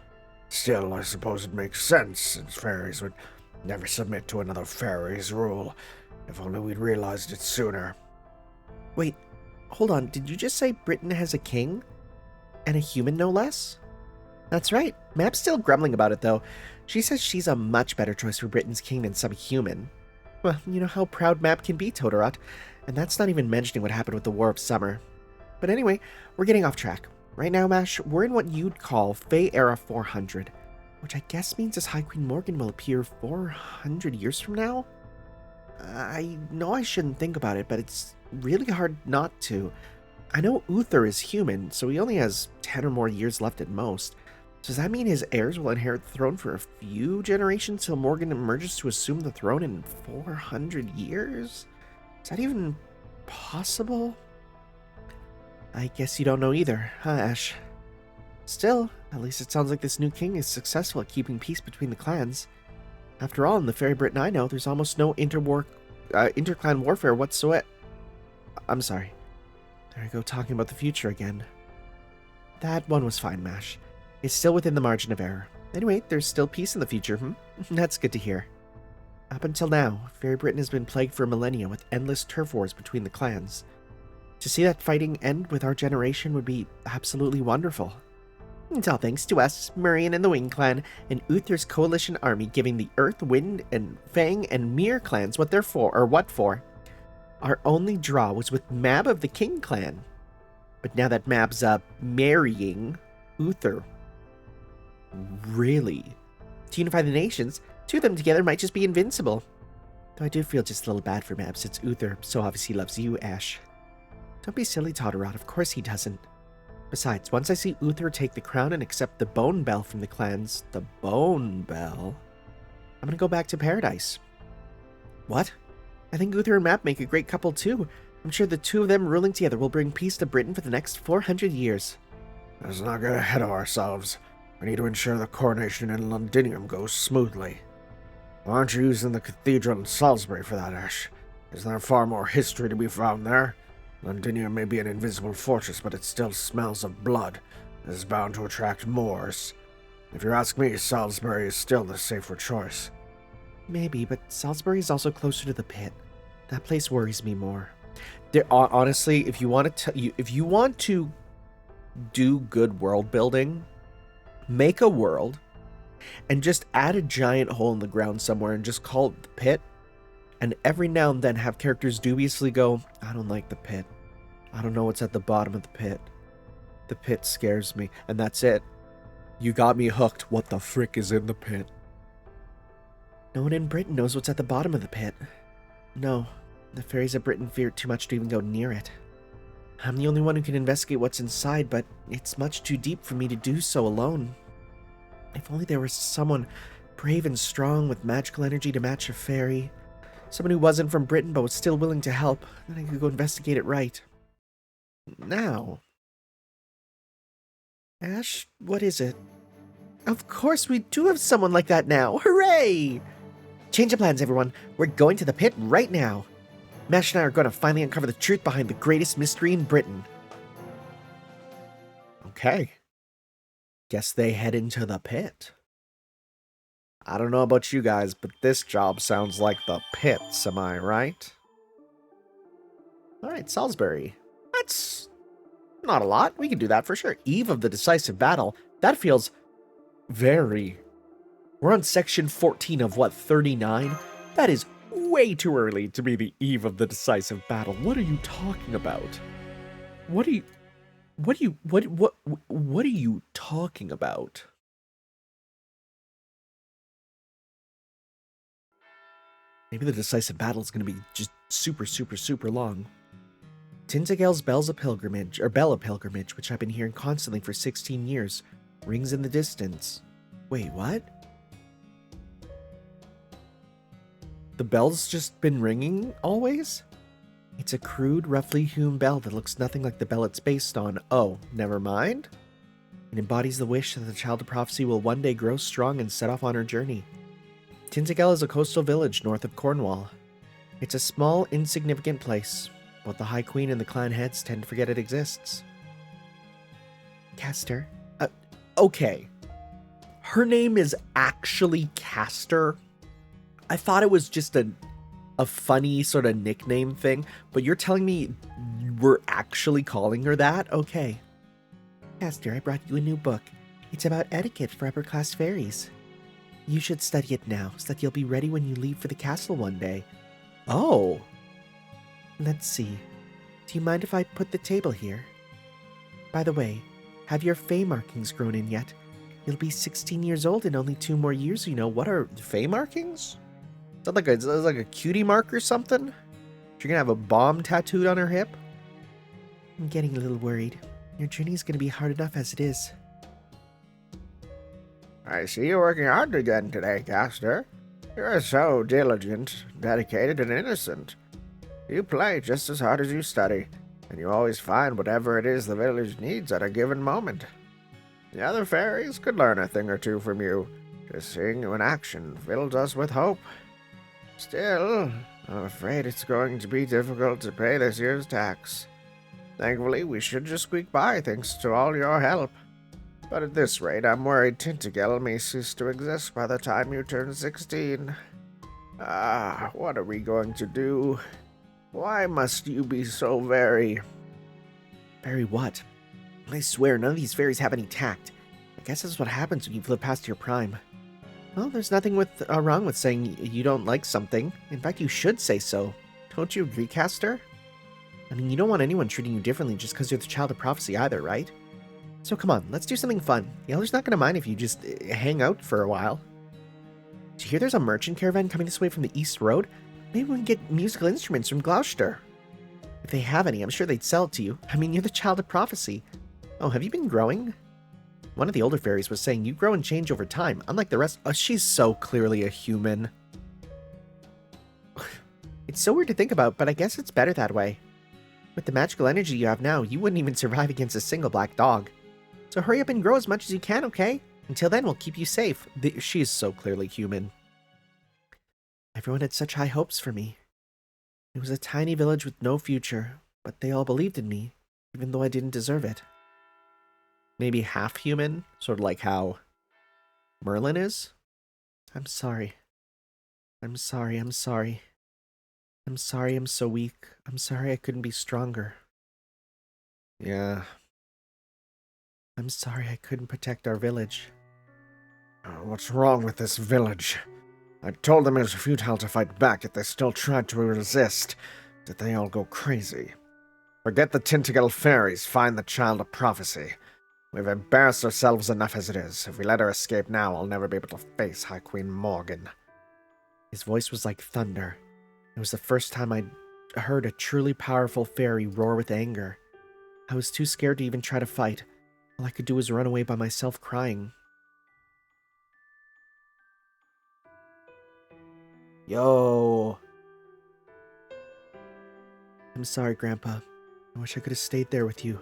Still, I suppose it makes sense, since fairies would never submit to another fairy's rule. If only we'd realized it sooner. Wait, hold on, did you just say Britain has a king? And a human, no less? That's right. Mab's still grumbling about it, though. She says she's a much better choice for Britain's king than some human. Well, you know how proud Mab can be, Todorot. And that's not even mentioning what happened with the War of Summer. But anyway, we're getting off track. Right now, MASH, we're in what you'd call Fey Era 400, which I guess means as High Queen Morgan will appear 400 years from now? I know I shouldn't think about it, but it's really hard not to. I know Uther is human, so he only has 10 or more years left at most. Does that mean his heirs will inherit the throne for a few generations till Morgan emerges to assume the throne in 400 years? Is that even possible? I guess you don't know either, huh, Ash? Still, at least it sounds like this new king is successful at keeping peace between the clans. After all, in the Fairy Britain I know, there's almost no interclan warfare whatsoever. I'm sorry. There I go talking about the future again. That one was fine, Mash. It's still within the margin of error. Anyway, there's still peace in the future, That's good to hear. Up until now, Fairy Britain has been plagued for millennia with endless turf wars between the clans. To see that fighting end with our generation would be absolutely wonderful. It's all thanks to us, Murian and the Wing Clan, and Uther's coalition army giving the Earth, Wind, and Fang and Mir clans what they're for, or what for. Our only draw was with Mab of the King clan. But now that Mab's, marrying Uther. Really? To unify the nations, two of them together might just be invincible. Though I do feel just a little bad for Mab, since Uther so obviously loves you, Ash. Don't be silly, Totterot, of course he doesn't. Besides, once I see Uther take the crown and accept the Bone Bell from the clans, the Bone Bell, I'm gonna go back to paradise. What? I think Uther and Map make a great couple too. I'm sure the two of them ruling together will bring peace to Britain for the next 400 years. Let's not get ahead of ourselves. We need to ensure the coronation in Londinium goes smoothly. Why aren't you using the cathedral in Salisbury for that, Ash? Isn't there far more history to be found there? Londinium may be an invisible fortress, but it still smells of blood. It is bound to attract Moors. If you ask me, Salisbury is still the safer choice. Maybe, but Salisbury is also closer to the pit. That place worries me more. Honestly, if you want to do good world building, make a world and just add a giant hole in the ground somewhere and just call it the pit. And every now and then have characters dubiously go, I don't like the pit. I don't know what's at the bottom of the pit. The pit scares me. And that's it. You got me hooked. What the frick is in the pit? No one in Britain knows what's at the bottom of the pit. No, the fairies of Britain fear it too much to even go near it. I'm the only one who can investigate what's inside, but it's much too deep for me to do so alone. If only there was someone brave and strong with magical energy to match a fairy. Someone who wasn't from Britain but was still willing to help, then I could go investigate it right. Now. Ash, what is it? Of course we do have someone like that now! Hooray! Change of plans, everyone. We're going to the pit right now. Mash and I are going to finally uncover the truth behind the greatest mystery in Britain. Okay. Guess they head into the pit. I don't know about you guys, but this job sounds like the pits, am I right? Alright, Salisbury. That's not a lot. We can do that for sure. Eve of the decisive battle. That feels very... We're on section 14 of what, 39? That is way too early to be the eve of the decisive battle. What are you talking about? What are you talking about? Maybe the decisive battle is going to be just super long. Tintagel's Bell of Pilgrimage, which I've been hearing constantly for 16 years, rings in the distance. Wait, what? The bell's just been ringing always? It's a crude, roughly hewn bell that looks nothing like the bell it's based on. Oh, never mind. It embodies the wish that the Child of Prophecy will one day grow strong and set off on her journey. Tintagel is a coastal village north of Cornwall. It's a small, insignificant place, but the High Queen and the clan heads tend to forget it exists. Castor? Okay. Her name is actually Castor. I thought it was just a funny sort of nickname thing, but you're telling me we're actually calling her that? Okay. Castor, I brought you a new book. It's about etiquette for upper-class fairies. You should study it now, so that you'll be ready when you leave for the castle one day. Oh. Let's see. Do you mind if I put the table here? By the way, have your Fey markings grown in yet? You'll be 16 years old in only 2 more years, you know. What are Fey markings? Is that like a cutie mark or something? You're gonna have a bomb tattooed on her hip? I'm getting a little worried. Your journey is gonna be hard enough as it is. I see you working hard again today, Caster. You're so diligent, dedicated, and innocent. You play just as hard as you study, and you always find whatever it is the village needs at a given moment. The other fairies could learn a thing or two from you. Just seeing you in action fills us with hope. Still, I'm afraid it's going to be difficult to pay this year's tax. Thankfully, we should just squeak by thanks to all your help. But at this rate, I'm worried Tintagel may cease to exist by the time you turn 16. What are we going to do? Why must you be so very... Very what? I swear, none of these fairies have any tact. I guess that's what happens when you flip past your prime. Well, there's nothing wrong with saying you don't like something. In fact, you should say so. Don't you agree, Caster? I mean, you don't want anyone treating you differently just because you're the child of prophecy either, right? So come on, let's do something fun. The Elder's not going to mind if you just hang out for a while. Did you hear there's a merchant caravan coming this way from the East Road? Maybe we can get musical instruments from Gloucester. If they have any, I'm sure they'd sell it to you. I mean, you're the child of prophecy. Oh, have you been growing? One of the older fairies was saying you grow and change over time, unlike the rest. Oh, she's so clearly a human. It's so weird to think about, but I guess it's better that way. With the magical energy you have now, you wouldn't even survive against a single black dog. So hurry up and grow as much as you can, okay? Until then, we'll keep you safe. She is so clearly human. Everyone had such high hopes for me. It was a tiny village with no future, but they all believed in me, even though I didn't deserve it. Maybe half human, sort of like how Merlin is? I'm sorry. I'm sorry, I'm sorry. I'm sorry I'm so weak. I'm sorry I couldn't be stronger. Yeah. I'm sorry I couldn't protect our village. What's wrong with this village? I told them it was futile to fight back, yet they still tried to resist. Did they all go crazy? Forget the Tintagel fairies, find the child of prophecy. We've embarrassed ourselves enough as it is. If we let her escape now, I'll never be able to face High Queen Morgan. His voice was like thunder. It was the first time I'd heard a truly powerful fairy roar with anger. I was too scared to even try to fight. All I could do was run away by myself crying. Yo. I'm sorry, Grandpa. I wish I could have stayed there with you.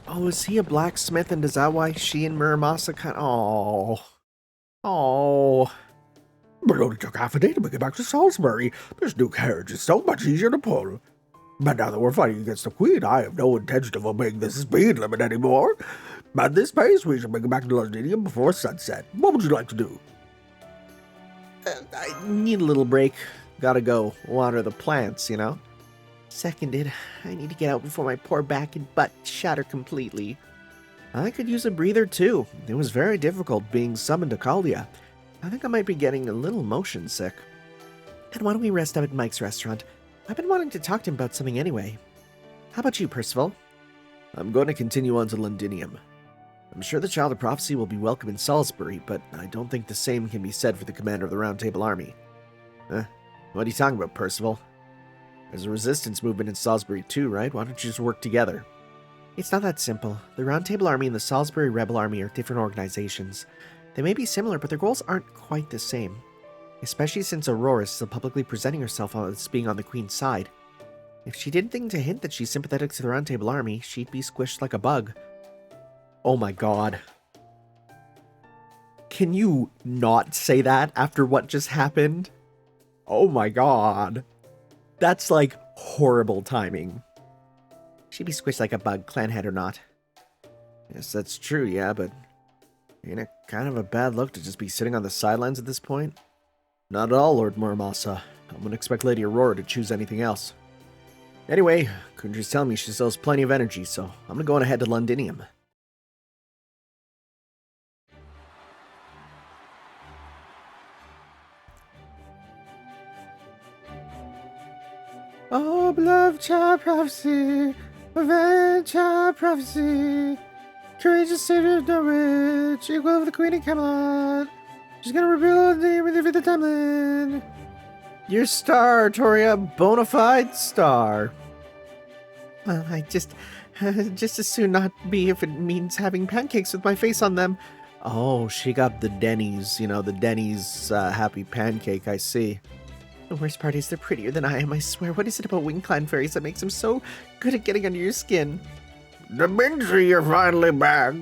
Oh, is he a blacksmith, and is that why she and Muramasa kind of... Oh. But it only took half a day to make it back to Salisbury. This new carriage is so much easier to pull. But now that we're fighting against the Queen, I have no intention of obeying the speed limit anymore. At this pace, we should make it back to Londinium before sunset. What would you like to do? I need a little break. Gotta go water the plants, you know? Seconded. I need to get out before my poor back and butt shatter completely. I could use a breather too. It was very difficult being summoned to Caldia. I think I might be getting a little motion sick. And why don't we rest up at Mike's restaurant? I've been wanting to talk to him about something anyway. How about you, Percival? I'm going to continue on to Londinium. I'm sure the Child of Prophecy will be welcome in Salisbury, but I don't think the same can be said for the commander of the Round Table Army. What are you talking about, Percival? There's a resistance movement in Salisbury too, right? Why don't you just work together? It's not that simple. The Round Table Army and the Salisbury Rebel Army are different organizations. They may be similar, but their goals aren't quite the same. Especially since Aurora is still publicly presenting herself as being on the Queen's side. If she did anything to hint that she's sympathetic to the Round Table Army, she'd be squished like a bug. Oh my god. Can you not say that after what just happened? Oh my god. That's like horrible timing. She'd be squished like a bug, clanhead or not. Yes, that's true, yeah, but ain't it kind of a bad look to just be sitting on the sidelines at this point? Not at all, Lord Muramasa. I wouldn't expect Lady Aurora to choose anything else. Anyway, Kundry's telling me she still has plenty of energy, so I'm gonna go on ahead to Londinium. Oh, beloved child prophecy, revenge child prophecy, courageous savior of Norwich, equal of the Queen of Camelot. She's gonna rebuild the with the timeline. Your star, Toria, bona fide star. Well, I Just as soon not be if it means having pancakes with my face on them. Oh, she got the Denny's, the Denny's happy pancake, I see. The worst part is they're prettier than I am, I swear. What is it about wing-clan fairies that makes them so good at getting under your skin? Da Vinci, you're finally back.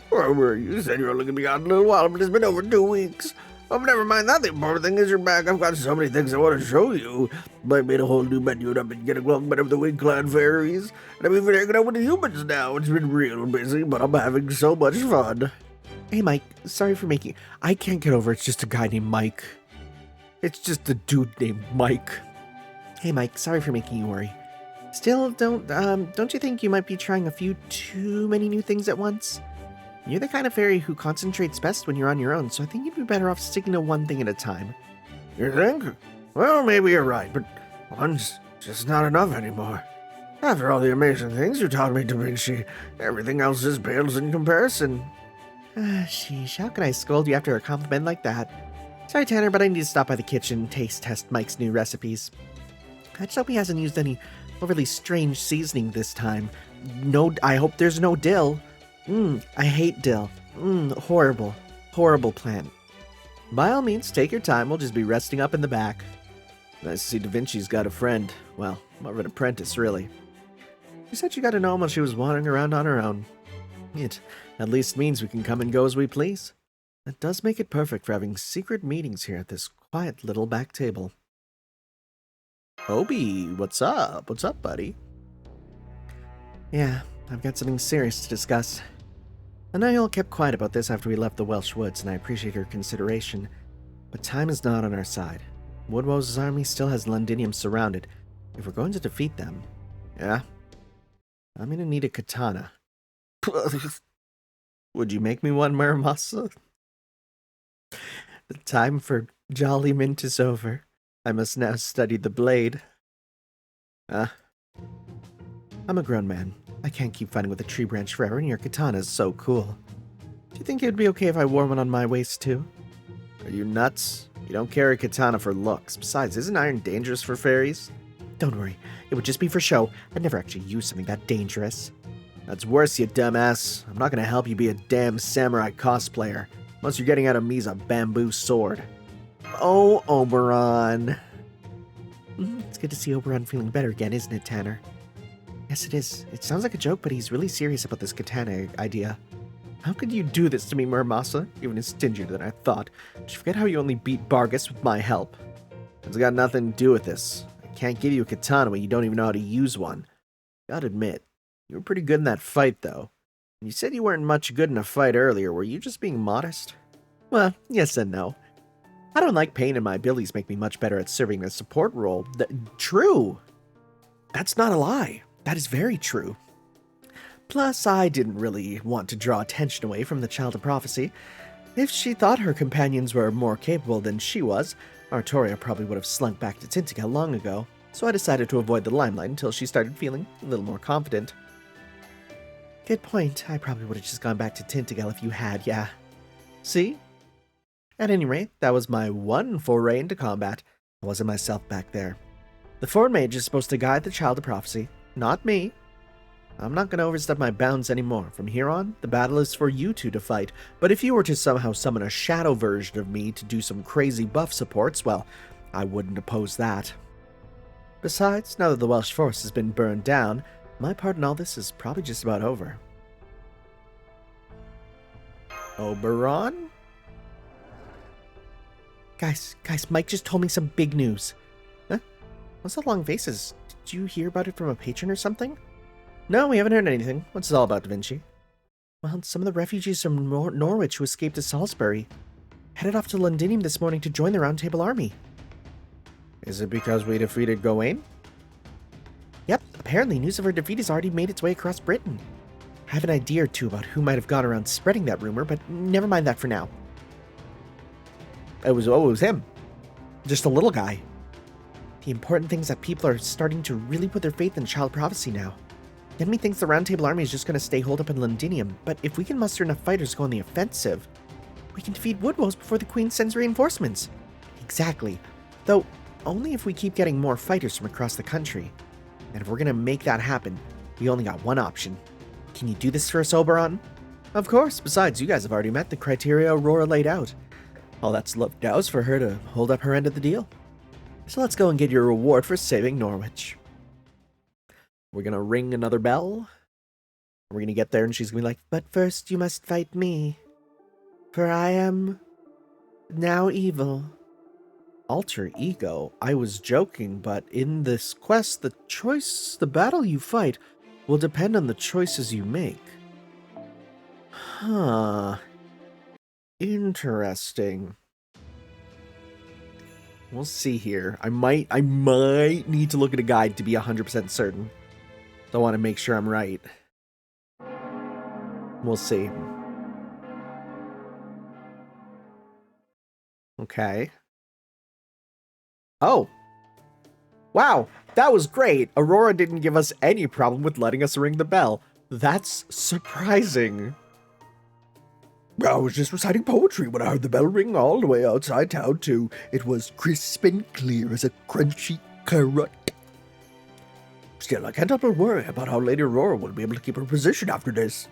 Where were you? You said you were only going to be gone a little while, but it's been over 2 weeks. Oh, never mind that. The important thing is you're back. I've got so many things I want to show you. I made a whole new menu and I've been getting along better with the wing-clan fairies. And I'm even hanging out with the humans now. It's been real busy, but I'm having so much fun. Hey, Mike. Sorry for making... I can't get over it's just a guy named Mike. It's just a dude named Mike. Hey, Mike. Sorry for making you worry. Still, don't you think you might be trying a few too many new things at once? You're the kind of fairy who concentrates best when you're on your own, so I think you'd be better off sticking to one thing at a time. You think? Well, maybe you're right, but one's just not enough anymore. After all the amazing things you taught me, Da Vinci, everything else just pales in comparison. Sheesh, how can I scold you after a compliment like that? Sorry, Tanner, but I need to stop by the kitchen and taste test Mike's new recipes. I just hope he hasn't used any overly strange seasoning this time. No, I hope there's no dill. I hate dill. Horrible. Horrible plant. By all means, take your time. We'll just be resting up in the back. Nice to see Da Vinci's got a friend. Well, more of an apprentice, really. She said she got to know him while she was wandering around on her own. It at least means we can come and go as we please. That does make it perfect for having secret meetings here at this quiet little back table. Obi, what's up? What's up, buddy? Yeah, I've got something serious to discuss. I know you all kept quiet about this after we left the Welsh woods, and I appreciate your consideration, but time is not on our side. Woodwose's army still has Londinium surrounded. If we're going to defeat them, yeah, I'm gonna need a katana. Would you make me one, Muramasa? The time for jolly mint is over. I must now study the blade. I'm a grown man. I can't keep fighting with a tree branch forever, and your katana is so cool. Do you think it would be okay if I wore one on my waist, too? Are you nuts? You don't carry a katana for looks. Besides, isn't iron dangerous for fairies? Don't worry. It would just be for show. I'd never actually use something that dangerous. That's worse, you dumbass. I'm not gonna help you be a damn samurai cosplayer. Unless you're getting out of me's a bamboo sword. Oh, Oberon. It's good to see Oberon feeling better again, isn't it, Tanner? Yes, it is. It sounds like a joke, but he's really serious about this katana idea. How could you do this to me, Muramasa? Even is stingier than I thought. Did you forget how you only beat Bargus with my help? It's got nothing to do with this. I can't give you a katana when you don't even know how to use one. Gotta admit, you were pretty good in that fight, though. You said you weren't much good in a fight earlier. Were you just being modest? Well, yes and no. I don't like pain, and my abilities make me much better at serving a support role. True! That's not a lie. That is very true. Plus, I didn't really want to draw attention away from the Child of Prophecy. If she thought her companions were more capable than she was, Artoria probably would have slunk back to Tintiga long ago, so I decided to avoid the limelight until she started feeling a little more confident. Good point. I probably would have just gone back to Tintigal if you had, yeah. See? At any rate, that was my one foray into combat. I wasn't myself back there. The Foreign Mage is supposed to guide the Child of Prophecy, not me. I'm not going to overstep my bounds anymore. From here on, the battle is for you two to fight, but if you were to somehow summon a shadow version of me to do some crazy buff supports, well, I wouldn't oppose that. Besides, now that the Welsh force has been burned down, my part in all this is probably just about over. Oberon? Guys, Mike just told me some big news. Huh? What's that long faces? Did you hear about it from a patron or something? No, we haven't heard anything. What's it all about, Da Vinci? Well, some of the refugees from Norwich who escaped to Salisbury headed off to Londinium this morning to join the Round Table Army. Is it because we defeated Gawain? Yep, apparently news of her defeat has already made its way across Britain. I have an idea or two about who might have gone around spreading that rumor, but never mind that for now. It was him. Just a little guy. The important thing is that people are starting to really put their faith in Child Prophecy now. The enemy thinks the Round Table Army is just going to stay holed up in Londinium, but if we can muster enough fighters to go on the offensive, we can defeat Woodwose before the Queen sends reinforcements. Exactly. Though, only if we keep getting more fighters from across the country. And if we're going to make that happen, We only got one option. Can you do this for us, Oberon? Of course. Besides, you guys have already met the criteria Aurora laid out. All that's left now is for her to hold up her end of the deal. So let's go and get your reward for saving Norwich. We're gonna ring another bell. We're gonna get there and she's gonna be like, but first you must fight me. For I am now evil. Alter ego? I was joking, but in this quest, the battle you fight will depend on the choices you make. Huh. Interesting. We'll see here. I might need to look at a guide to be 100% certain. I want to make sure I'm right. We'll see. Okay. Oh. Wow, that was great. Aurora didn't give us any problem with letting us ring the bell. That's surprising. I was just reciting poetry when I heard the bell ring all the way outside town, too. It was crisp and clear as a crunchy carrot. Still, I can't help but worry about how Lady Aurora will be able to keep her position after this.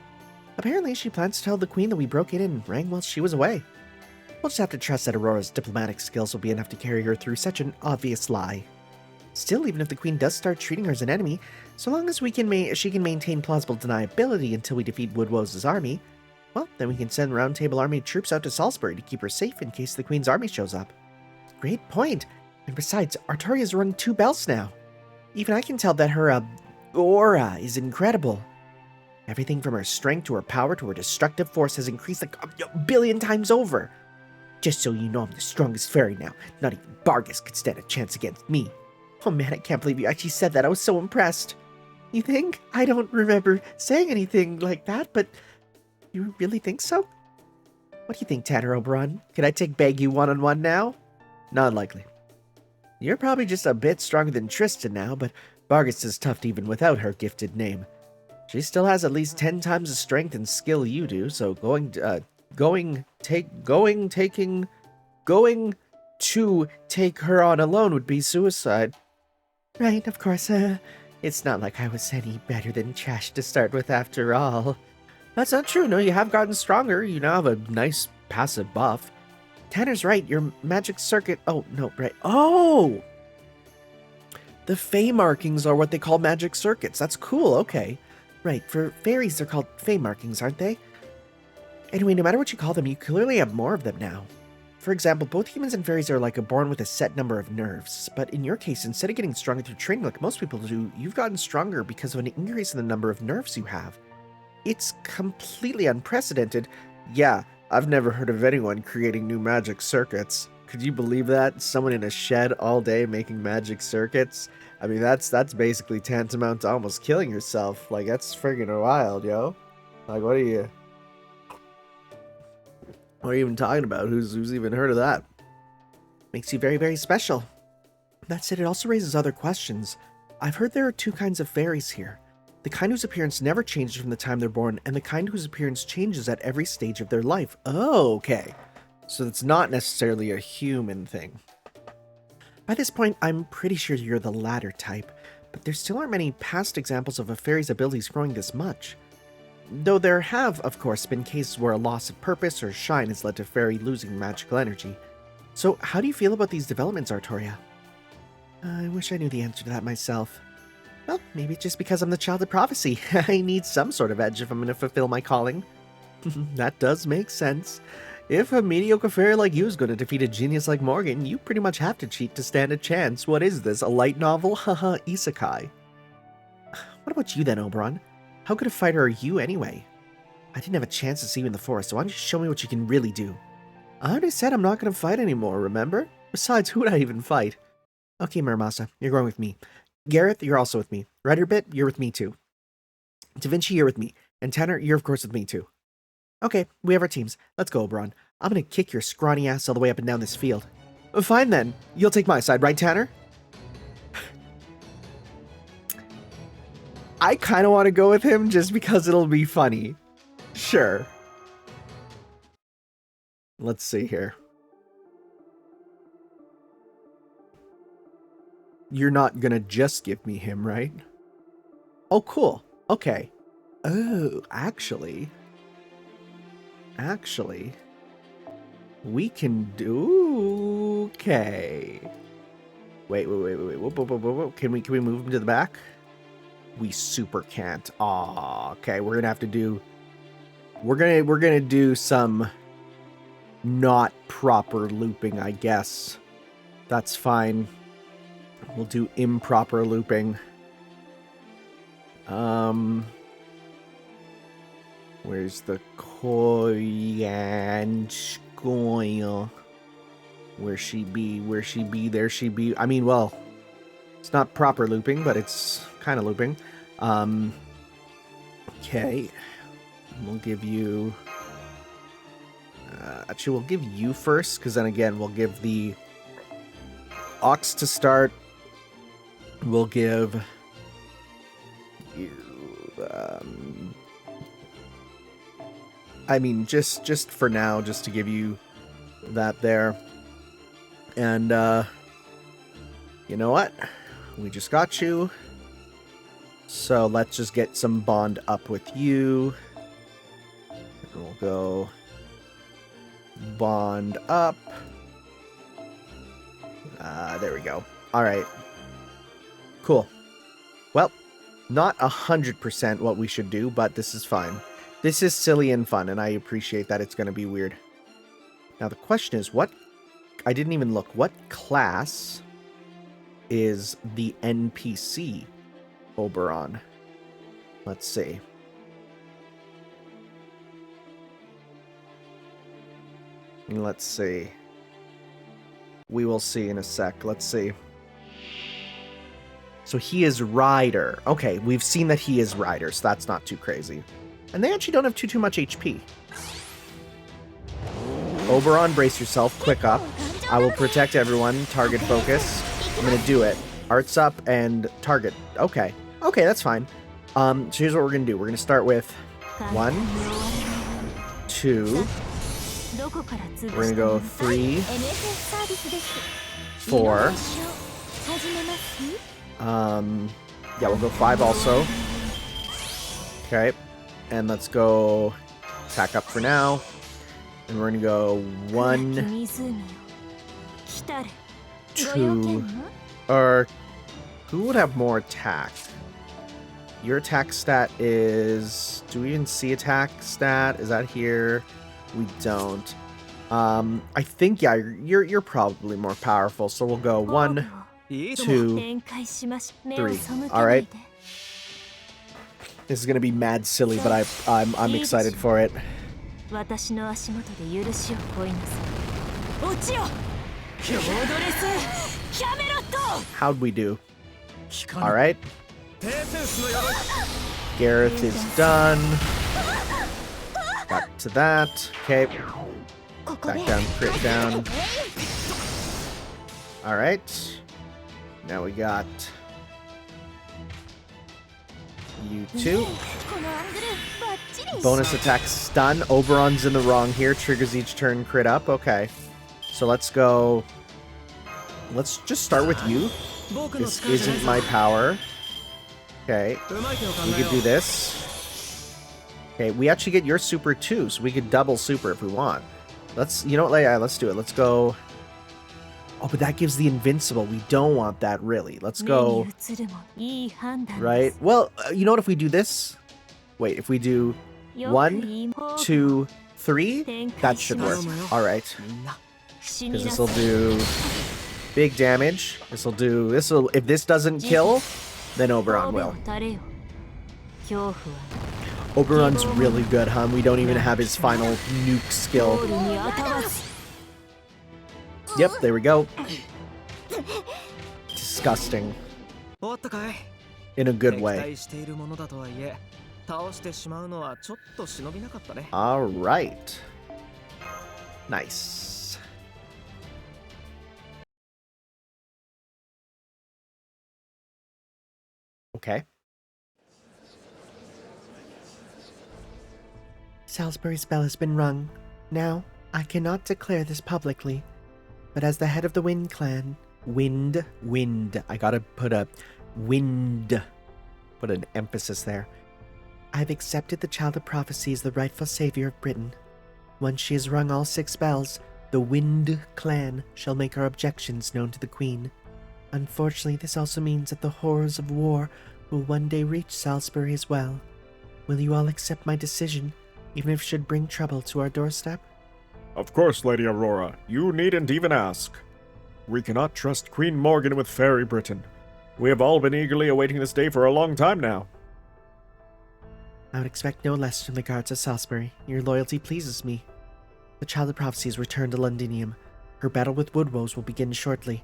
Apparently, she plans to tell the Queen that we broke in and rang while she was away. We'll just have to trust that Aurora's diplomatic skills will be enough to carry her through such an obvious lie. Still, even if the Queen does start treating her as an enemy, so long as she can maintain plausible deniability until we defeat Woodwose's army, well, then we can send Round Table Army troops out to Salisbury to keep her safe in case the Queen's army shows up. Great point. And besides, Artoria's rung 2 bells now. Even I can tell that her aura is incredible. Everything from her strength to her power to her destructive force has increased like a billion times over. Just so you know, I'm the strongest fairy now. Not even Bargus could stand a chance against me. Oh man, I can't believe you actually said that. I was so impressed. You think? I don't remember saying anything like that, but you really think so? What do you think, Tanner Oberon? Can I take Baggy one-on-one now? Not likely. You're probably just a bit stronger than Tristan now, but Bargus is tough even without her gifted name. She still has at least 10 times the strength and skill you do, so going to take her on alone would be suicide. Right, of course, it's not like I was any better than Trash to start with after all. That's not true, no, you have gotten stronger, you now have a nice passive buff. Tanner's right, your magic circuit, oh, no, right, oh! The Fey markings are what they call magic circuits, that's cool, okay. Right, for fairies they're called Fey markings, aren't they? Anyway, no matter what you call them, you clearly have more of them now. For example, both humans and fairies are born with a set number of nerves, but in your case, instead of getting stronger through training like most people do, you've gotten stronger because of an increase in the number of nerves you have. It's completely unprecedented. Yeah, I've never heard of anyone creating new magic circuits. Could you believe that? Someone in a shed all day making magic circuits? I mean, that's basically tantamount to almost killing yourself. Like, that's friggin' wild, yo. Like, what are you even talking about? Who's even heard of that? Makes you very, very special. That said, it also raises other questions. I've heard there are 2 kinds of fairies here. The kind whose appearance never changes from the time they're born, and the kind whose appearance changes at every stage of their life. Oh, okay. So it's not necessarily a human thing. By this point, I'm pretty sure you're the latter type, but there still aren't many past examples of a fairy's abilities growing this much. Though there have, of course, been cases where a loss of purpose or shine has led to fairy losing magical energy. So how do you feel about these developments, Artoria? I wish I knew the answer to that myself. Well, maybe it's just because I'm the child of prophecy. I need some sort of edge if I'm going to fulfill my calling. That does make sense. If a mediocre fairy like you is going to defeat a genius like Morgan, you pretty much have to cheat to stand a chance. What is this, a light novel? Haha, isekai. What about you then, Oberon? How good a fighter are you anyway? I didn't have a chance to see you in the forest, so why don't you show me what you can really do? I already said I'm not going to fight anymore, remember? Besides, who would I even fight? Okay, Muramasa, you're going with me. Gareth, you're also with me. Redderbit, you're with me too. Da Vinci, you're with me. And Tanner, you're of course with me too. Okay, we have our teams. Let's go, Oberon. I'm going to kick your scrawny ass all the way up and down this field. Fine then. You'll take my side, right, Tanner? I kind of want to go with him just because it'll be funny. Sure. Let's see here. You're not gonna just give me him, right? Oh, cool. Okay. Oh, actually, we can do. Okay. Wait. Whoa. Can we move him to the back? We super can't. Aw, okay. We're gonna have to do. We're gonna do some not proper looping, I guess. That's fine. We'll do improper looping. Where's the Koyanskoil? Where she be? There she be. I mean, well, it's not proper looping, but it's kind of looping. Okay. We'll give you... actually, we'll give you first, because then again, we'll give the Ox to start. We'll give you... I mean, just for now, just to give you that there. And, you know what? We just got you. So let's just get some bond up with you. And we'll go bond up. There we go. All right. Cool. Well, not 100% what we should do, but this is fine. This is silly and fun, and I appreciate that it's going to be weird. Now, the question is, what... I didn't even look. What class is the NPC Oberon? Let's see. Let's see. We will see in a sec. Let's see. So he is Rider. Okay, we've seen that he is Rider, so that's not too crazy. And they actually don't have too much HP. Oberon, brace yourself. Quick up. I will protect everyone. Target focus. I'm going to do it. Arts up and target. Okay. Okay, that's fine. So here's what we're going to do. We're going to start with 1, 2. We're going to go 3, 4. Yeah, we'll go 5 also. Okay. And let's go attack up for now. And we're going to go 1, 2, or who would have more attack? Your attack stat is... Do we even see attack stat? Is that here? We don't. I think, yeah, you're probably more powerful. So we'll go 1, 2, 3. Alright. This is gonna be mad silly, but I'm excited for it. How'd we do? Alright. Gareth is done. Got to that. Okay. Back down, crit down. Alright. Now we got you two. Bonus attack stun. Oberon's in the wrong here. Triggers each turn, crit up. Okay. So let's go. Let's just start with you. This isn't my power. Okay. We could do this. Okay, we actually get your super too, so we could double super if we want. Let's, you know what, yeah, let's do it. Let's go. Oh, but that gives the invincible. We don't want that, really. Let's go. Right? Well, you know what, if we do this? Wait, if we do 1, 2, 3, that should work. Alright. Because this will do big damage. This'll, if this doesn't kill, then Oberon will. Oberon's really good, huh? We don't even have his final nuke skill. Yep, there we go. Disgusting. In a good way. Alright. Nice. Okay. Salisbury's bell has been rung. Now, I cannot declare this publicly, but as the head of the Wind Clan, Wind, I gotta put a wind, put an emphasis there. I've accepted the Child of Prophecy as the rightful savior of Britain. Once she has rung all 6 bells, the Wind clan shall make our objections known to the Queen. Unfortunately, this also means that the horrors of war will one day reach Salisbury as well. Will you all accept my decision, even if it should bring trouble to our doorstep? Of course, Lady Aurora. You needn't even ask. We cannot trust Queen Morgan with Fairy Britain. We have all been eagerly awaiting this day for a long time now. I would expect no less from the guards of Salisbury. Your loyalty pleases me. The Child of Prophecy has returned to Londinium. Her battle with Woodwoes will begin shortly.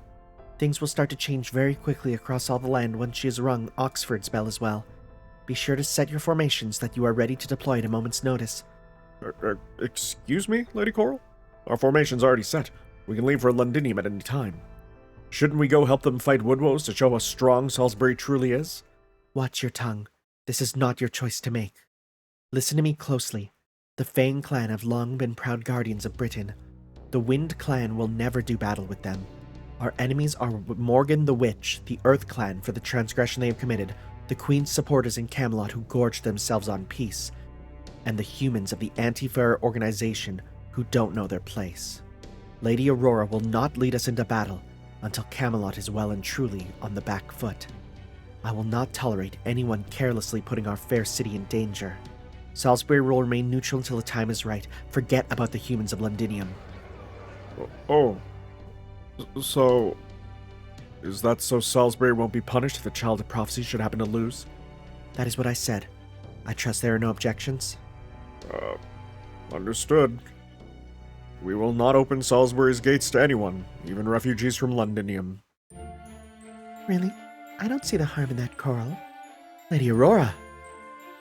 Things will start to change very quickly across all the land once she has rung Oxford's bell as well. Be sure to set your formations that you are ready to deploy at a moment's notice. Excuse me, Lady Coral? Our formation's already set. We can leave for Londinium at any time. Shouldn't we go help them fight Woodwoes to show how strong Salisbury truly is? Watch your tongue. This is not your choice to make. Listen to me closely. The Fang clan have long been proud guardians of Britain. The Wind clan will never do battle with them. Our enemies are Morgan the Witch, the Earth clan for the transgression they have committed, the Queen's supporters in Camelot who gorged themselves on peace, and the humans of the Anti-Fair organization who don't know their place. Lady Aurora will not lead us into battle until Camelot is well and truly on the back foot. I will not tolerate anyone carelessly putting our fair city in danger. Salisbury will remain neutral until the time is right. Forget about the humans of Londinium. Oh. So... is that so Salisbury won't be punished if the Child of Prophecy should happen to lose? That is what I said. I trust there are no objections. Understood. We will not open Salisbury's gates to anyone, even refugees from Londinium. Really? I don't see the harm in that, Coral. Lady Aurora!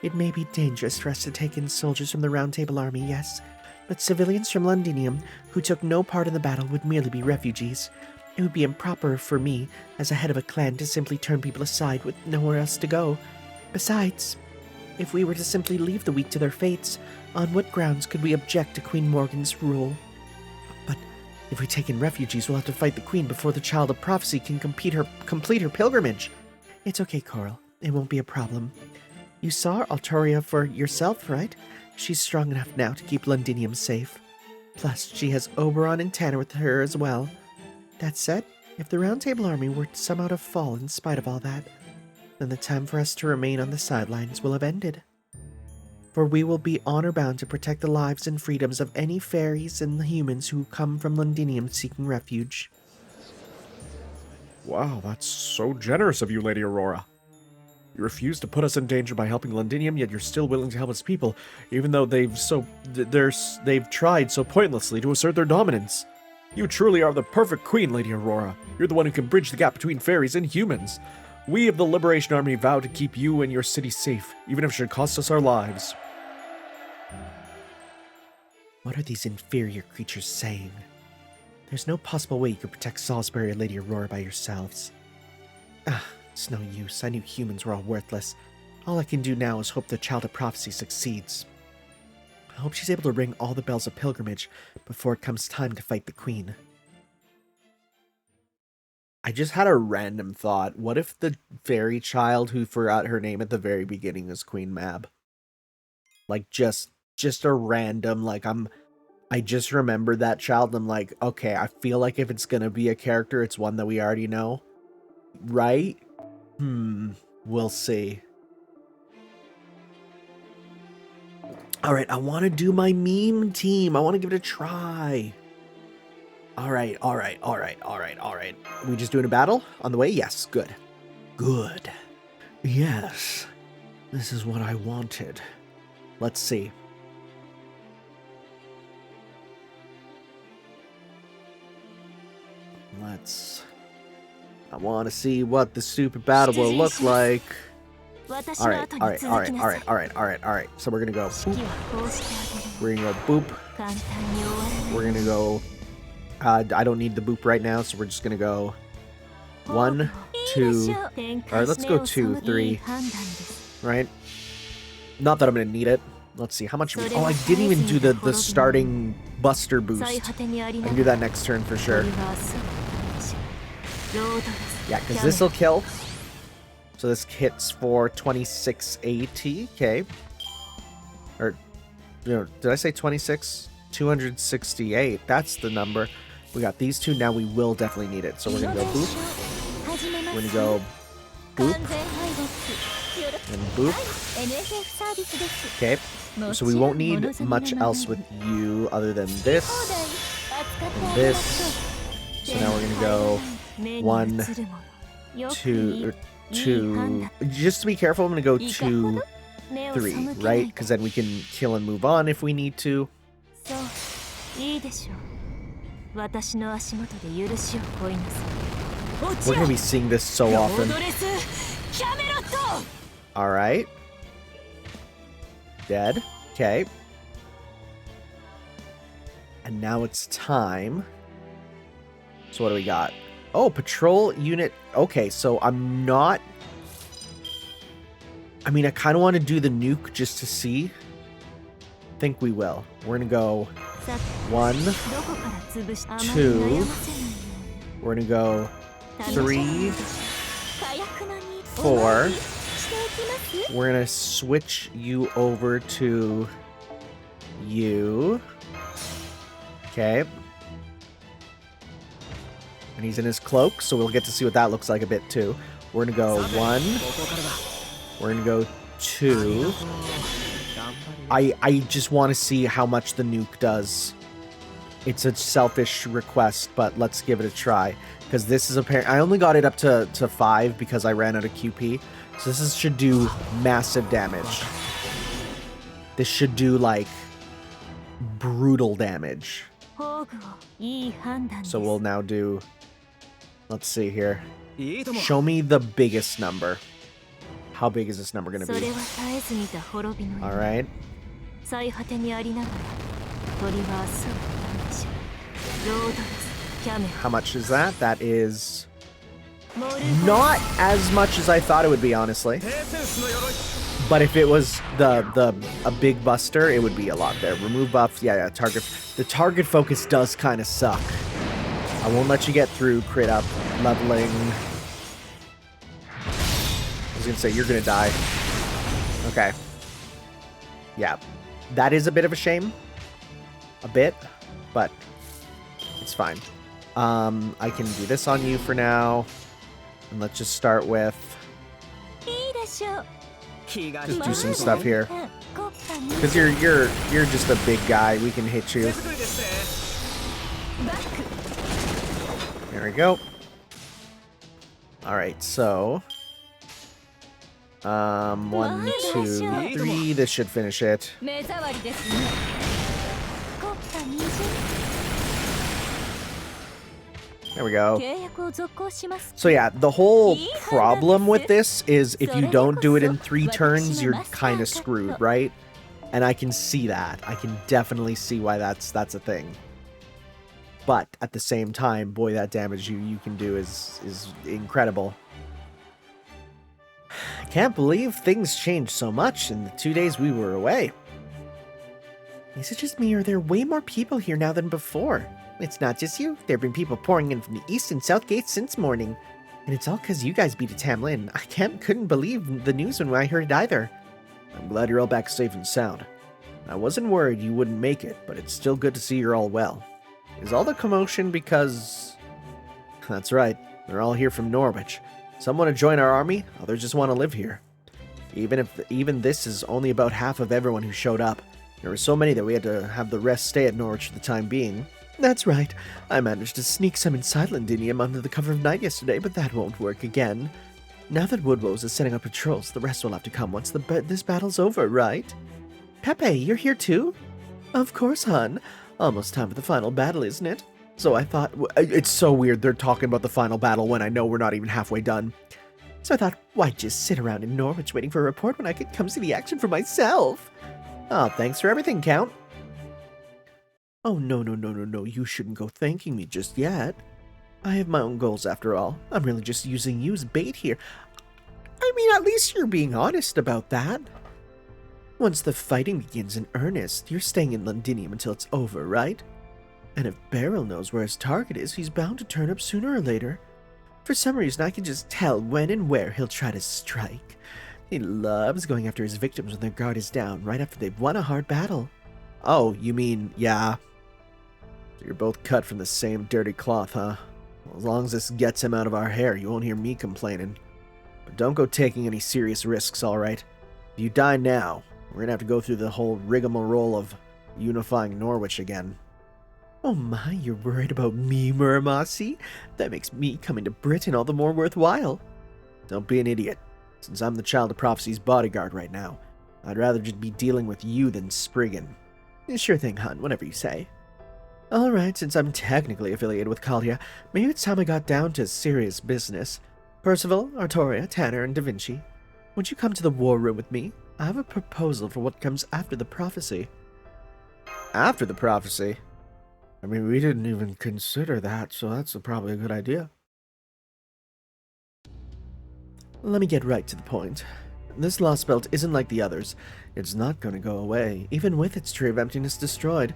It may be dangerous for us to take in soldiers from the Round Table Army, yes, but civilians from Londinium who took no part in the battle would merely be refugees. It would be improper for me, as a head of a clan, to simply turn people aside with nowhere else to go. Besides, if we were to simply leave the weak to their fates, on what grounds could we object to Queen Morgan's rule? But if we take in refugees, we'll have to fight the Queen before the Child of Prophecy can complete her pilgrimage. It's okay, Coral. It won't be a problem. You saw Altoria for yourself, right? She's strong enough now to keep Londinium safe. Plus, she has Oberon and Tanner with her as well. That said, if the Round Table Army were somehow to fall in spite of all that, then the time for us to remain on the sidelines will have ended. For we will be honor-bound to protect the lives and freedoms of any fairies and the humans who come from Londinium seeking refuge. Wow, that's so generous of you, Lady Aurora. You refuse to put us in danger by helping Londinium, yet you're still willing to help its people, even though they've tried so pointlessly to assert their dominance. You truly are the perfect queen, Lady Aurora. You're the one who can bridge the gap between fairies and humans. We of the Liberation Army vow to keep you and your city safe, even if it should cost us our lives. What are these inferior creatures saying? There's no possible way you could protect Salisbury or Lady Aurora by yourselves. It's no use. I knew humans were all worthless. All I can do now is hope the Child of Prophecy succeeds. I hope she's able to ring all the bells of pilgrimage before it comes time to fight the Queen. I just had a random thought. What if the fairy child who forgot her name at the very beginning is Queen Mab? Like, just a random, like, I just remembered that child, and I'm like, okay, I feel like if it's gonna be a character, it's one that we already know. Right? We'll see. Alright, I want to do my meme team. I want to give it a try. Alright. We just doing a battle on the way? Yes, good. Good. Yes. This is what I wanted. Let's see. I want to see what the stupid battle will look like. Alright. So we're gonna go boop. We're gonna go boop. We're gonna go... I don't need the boop right now, so we're just gonna go 1, 2... Alright, let's go 2, 3. Right? Not that I'm gonna need it. Let's see, how much... Oh, I didn't even do the starting Buster boost. I can do that next turn for sure. Yeah, because this will kill. So this hits for 2680. Okay. Or, did I say 26? 268. That's the number. We got these two. Now we will definitely need it. So we're going to go boop. We're going to go boop. And boop. Okay. So we won't need much else with you other than this. And this. So now we're going to go 1, 2, 2. Just to be careful, I'm going to go 2, 3, right? Because then we can kill and move on if we need to. We're going to be seeing this so often. Alright. Dead. Okay. And now it's time. So what do we got? Oh, patrol unit. Okay, so I'm not... I mean, I kind of want to do the nuke just to see. I think we will. We're going to go 1, 2. We're going to go 3, 4. We're going to switch you over to you. Okay. And he's in his cloak, so we'll get to see what that looks like a bit too. We're going to go 1. We're going to go 2. I just want to see how much the nuke does. It's a selfish request, but let's give it a try. Because this is apparent. I only got it up to 5 because I ran out of QP. So this should do massive damage. This should do, like, brutal damage. So we'll now do... Let's see here. Show me the biggest number. How big is this number going to be? Alright. How much is that? That is... not as much as I thought it would be, honestly. But if it was a big buster, it would be a lot there. Remove buff. Yeah, target. The target focus does kind of suck. I won't let you get through. Crit up. Leveling. I was going to say, you're going to die. Okay. Yeah. That is a bit of a shame. A bit. But it's fine. I can do this on you for now. And let's just start with... just do some stuff here. Because you're just a big guy. We can hit you. There we go. Alright, so... 1, 2, 3. This should finish it. There we go. So yeah, the whole problem with this is if you don't do it in 3 turns, you're kind of screwed, right? And I can see that. I can definitely see why that's a thing. But at the same time, boy, that damage you can do is incredible. I can't believe things changed so much in the 2 days we were away. Is it just me, or are there way more people here now than before? It's not just you. There have been people pouring in from the east and south gates since morning. And it's all because you guys beat a Tamlin. I couldn't believe the news when I heard it either. I'm glad you're all back safe and sound. I wasn't worried you wouldn't make it, but it's still good to see you're all well. Is all the commotion because... That's right. They're all here from Norwich. Some want to join our army, others just want to live here. Even this is only about half of everyone who showed up. There were so many that we had to have the rest stay at Norwich for the time being. That's right. I managed to sneak some inside Londinium under the cover of night yesterday, but that won't work again. Now that Woodrose is setting up patrols, the rest will have to come once this battle's over, right? Pepe, you're here too? Of course, hon. Almost time for the final battle, isn't it? So I thought... It's so weird they're talking about the final battle when I know we're not even halfway done. So I thought, why just sit around in Norwich waiting for a report when I could come see the action for myself? Oh, thanks for everything, Count. Oh, no. You shouldn't go thanking me just yet. I have my own goals after all. I'm really just using you as bait here. I mean, at least you're being honest about that. Once the fighting begins in earnest, you're staying in Londinium until it's over, right? And if Beryl knows where his target is, he's bound to turn up sooner or later. For some reason, I can just tell when and where he'll try to strike. He loves going after his victims when their guard is down, right after they've won a hard battle. Oh, you mean, yeah. So you're both cut from the same dirty cloth, huh? Well, as long as this gets him out of our hair, you won't hear me complaining. But don't go taking any serious risks, alright? If you die now, we're gonna have to go through the whole rigmarole of unifying Norwich again. Oh my, you're worried about me, Muramasi? That makes me coming to Britain all the more worthwhile. Don't be an idiot. Since I'm the Child of Prophecy's bodyguard right now, I'd rather just be dealing with you than Spriggan. Sure thing, hun, whatever you say. Alright, since I'm technically affiliated with Kalia, maybe it's time I got down to serious business. Percival, Artoria, Tanner, and Da Vinci, would you come to the war room with me? I have a proposal for what comes after the prophecy. After the prophecy? I mean, we didn't even consider that, so that's probably a good idea. Let me get right to the point. This Lostbelt isn't like the others. It's not going to go away, even with its Tree of Emptiness destroyed.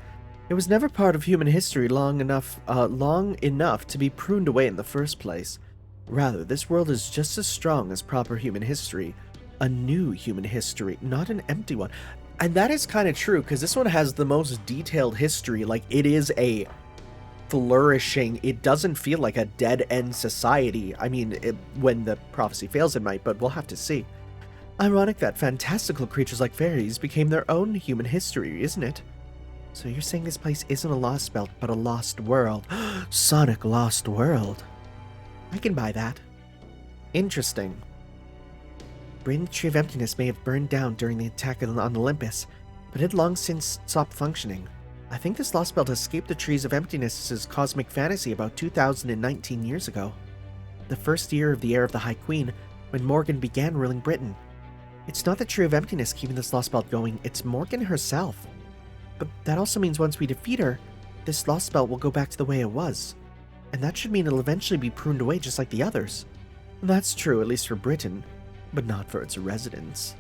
It was never part of human history long enough to be pruned away in the first place. Rather, this world is just as strong as proper human history. A new human history, not an empty one. And that is kind of true, because this one has the most detailed history. Like, it is a flourishing, it doesn't feel like a dead-end society. I mean, when the prophecy fails it might, but we'll have to see. Ironic that fantastical creatures like fairies became their own human history, isn't it? So you're saying this place isn't a Lostbelt, but a lost world. Sonic Lost World. I can buy that. Interesting. Britain's Tree of Emptiness may have burned down during the attack on Olympus, but it had long since stopped functioning. I think this Lostbelt escaped the Trees of Emptiness's cosmic fantasy about 2019 years ago. The first year of the Heir of the High Queen, when Morgan began ruling Britain. It's not the Tree of Emptiness keeping this Lostbelt going, it's Morgan herself. But that also means once we defeat her, this Lostbelt will go back to the way it was. And that should mean it'll eventually be pruned away just like the others. That's true, at least for Britain, but not for its residents.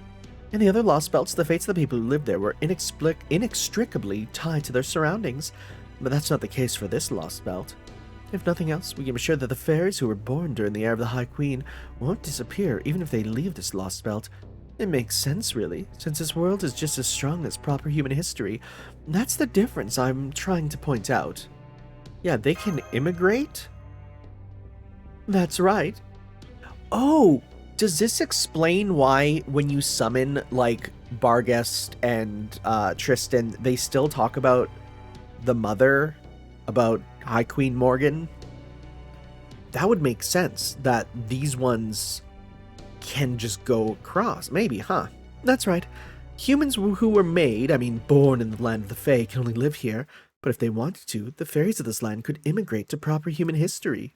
In the other Lostbelts, the fates of the people who lived there were inextricably tied to their surroundings, but that's not the case for this Lostbelt. If nothing else, we can be sure that the fairies who were born during the Heir of the High Queen won't disappear even if they leave this Lostbelt. It makes sense, really, since this world is just as strong as proper human history. That's the difference I'm trying to point out. Yeah, they can immigrate? That's right. Oh! Does this explain why, when you summon, like, Barghest and Tristan, they still talk about the mother, about High Queen Morgan? That would make sense, that these ones can just go across. Maybe, huh? That's right. Humans who were made, born in the land of the Fae, can only live here, but if they wanted to, the fairies of this land could immigrate to proper human history.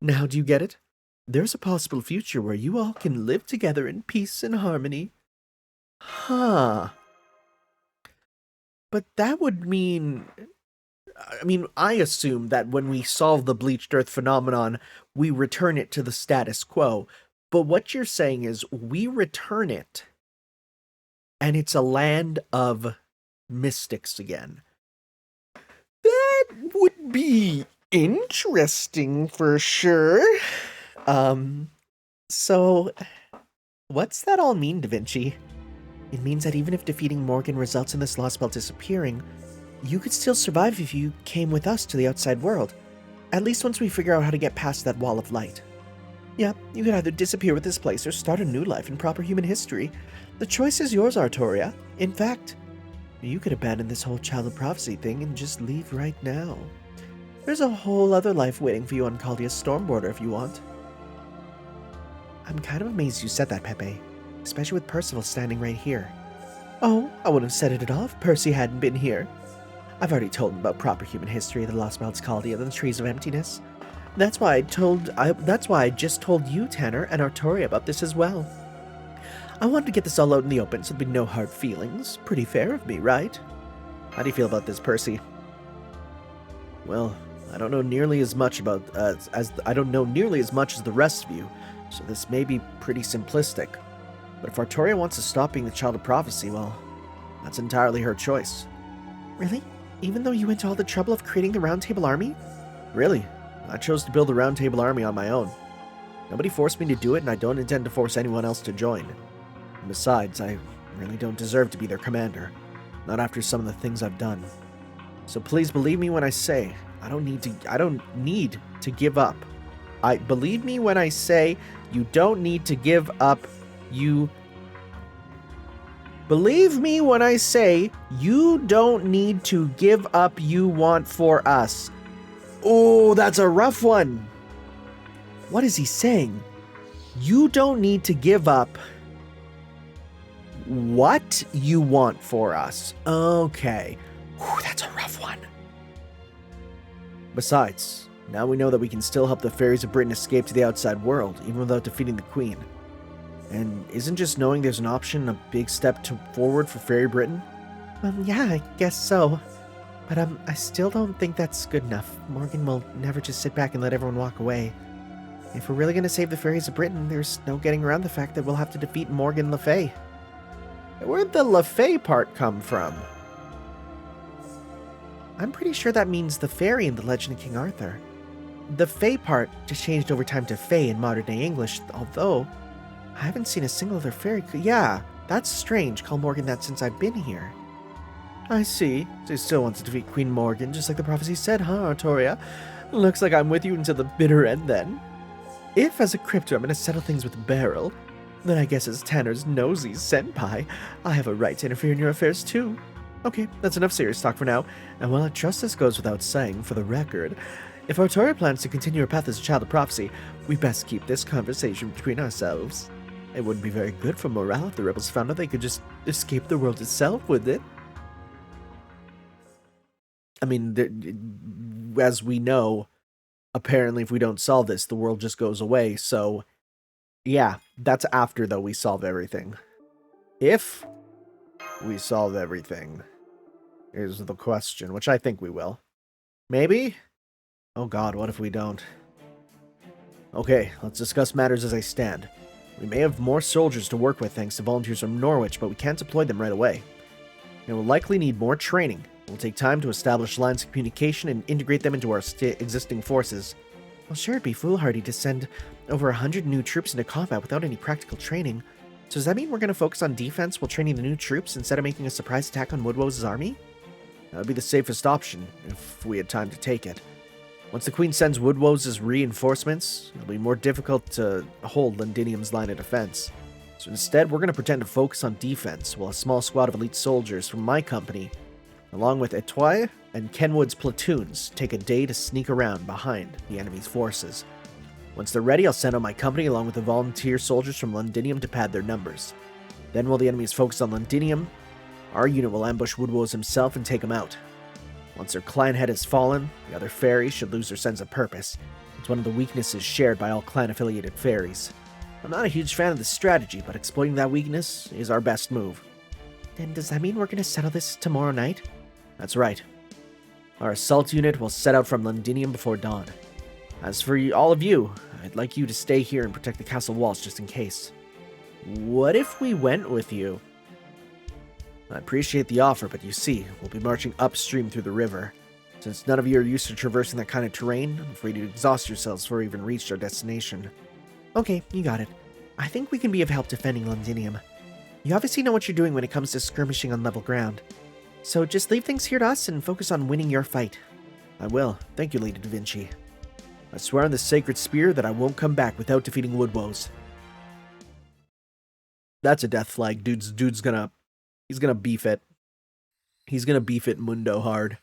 Now, do you get it? There's a possible future where you all can live together in peace and harmony. Huh. But that would mean... I assume that when we solve the bleached earth phenomenon, we return it to the status quo. But what you're saying is we return it, and it's a land of mystics again. That would be interesting for sure. So, what's that all mean, Da Vinci? It means that even if defeating Morgan results in this Lostbelt disappearing, you could still survive if you came with us to the outside world. At least once we figure out how to get past that wall of light. Yeah, you could either disappear with this place or start a new life in proper human history. The choice is yours, Artoria. In fact, you could abandon this whole Child of Prophecy thing and just leave right now. There's a whole other life waiting for you on Caldia's storm border if you want. I'm kind of amazed you said that, Pepe. Especially with Percival standing right here. Oh, I wouldn't have said it at all if Percy hadn't been here. I've already told him about proper human history of the Lostbelt's Caldia and the Trees of Emptiness. That's why I just told you, Tanner, and Artoria about this as well. I wanted to get this all out in the open so there'd be no hard feelings. Pretty fair of me, right? How do you feel about this, Percy? Well, I don't know nearly as much as the rest of you, so this may be pretty simplistic. But if Artoria wants to stop being the Child of Prophecy, well, that's entirely her choice. Really? Even though you went to all the trouble of creating the Round Table Army? Really? I chose to build the Round Table Army on my own. Nobody forced me to do it, and I don't intend to force anyone else to join. Besides, I really don't deserve to be their commander. Not after some of the things I've done. So please believe me when I say I don't need to give up. Believe me when I say you don't need to give up. Believe me when I say you don't need to give up you want for us. Oh, that's a rough one. What is he saying? You don't need to give up what you want for us. Okay. Whew, that's a rough one. Besides, now we know that we can still help the fairies of Britain escape to the outside world, even without defeating the Queen. And isn't just knowing there's an option a big step forward for Fairy Britain? Yeah, I guess so. But I still don't think that's good enough. Morgan will never just sit back and let everyone walk away. If we're really going to save the fairies of Britain, there's no getting around the fact that we'll have to defeat Morgan Le Fay. Where'd the Le Fay part come from? I'm pretty sure that means the fairy in the Legend of King Arthur. The Fay part just changed over time to Fay in modern-day English, although I haven't seen a single other fairy. Yeah, that's strange. Call Morgan that since I've been here. I see. So he still wants to defeat Queen Morgan, just like the prophecy said, huh, Artoria? Looks like I'm with you until the bitter end, then. If, as a crypto, I'm going to settle things with Beryl, then I guess as Tanner's nosy senpai, I have a right to interfere in your affairs, too. Okay, that's enough serious talk for now, and while I trust this goes without saying, for the record, if Artoria plans to continue her path as a child of prophecy, we best keep this conversation between ourselves. It wouldn't be very good for morale if the rebels found out they could just escape the world itself, would it? I mean, as we know, apparently if we don't solve this, the world just goes away, so yeah, that's after, though, we solve everything. If we solve everything is the question, which I think we will. Maybe? Oh god, what if we don't? Okay, let's discuss matters as they stand. We may have more soldiers to work with thanks to volunteers from Norwich, but we can't deploy them right away. It will likely need more training. It will take time to establish lines of communication and integrate them into our existing forces. Well, sure, it'd be foolhardy to send over 100 new troops into combat without any practical training. So does that mean we're going to focus on defense while training the new troops instead of making a surprise attack on Woodrow's army? That would be the safest option, if we had time to take it. Once the Queen sends Woodrow's reinforcements, it'll be more difficult to hold Londinium's line of defense. So instead, we're going to pretend to focus on defense, while a small squad of elite soldiers from my company, along with Etoile and Kenwood's platoons, take a day to sneak around behind the enemy's forces. Once they're ready, I'll send out my company along with the volunteer soldiers from Londinium to pad their numbers. Then while the enemy is focused on Londinium, our unit will ambush Woodrow's himself and take him out. Once their clan head has fallen, the other fairies should lose their sense of purpose. It's one of the weaknesses shared by all clan-affiliated fairies. I'm not a huge fan of this strategy, but exploiting that weakness is our best move. Then does that mean we're going to settle this tomorrow night? That's right. Our assault unit will set out from Londinium before dawn. As for all of you, I'd like you to stay here and protect the castle walls just in case. What if we went with you? I appreciate the offer, but you see, we'll be marching upstream through the river. Since none of you are used to traversing that kind of terrain, I'm afraid you'd exhaust yourselves before we even reached our destination. Okay, you got it. I think we can be of help defending Londinium. You obviously know what you're doing when it comes to skirmishing on level ground. So just leave things here to us and focus on winning your fight. I will. Thank you, Lady Da Vinci. I swear on the sacred spear that I won't come back without defeating Woodrow's. That's a death flag. Dude's gonna... He's gonna beef it. He's gonna beef it mundo hard.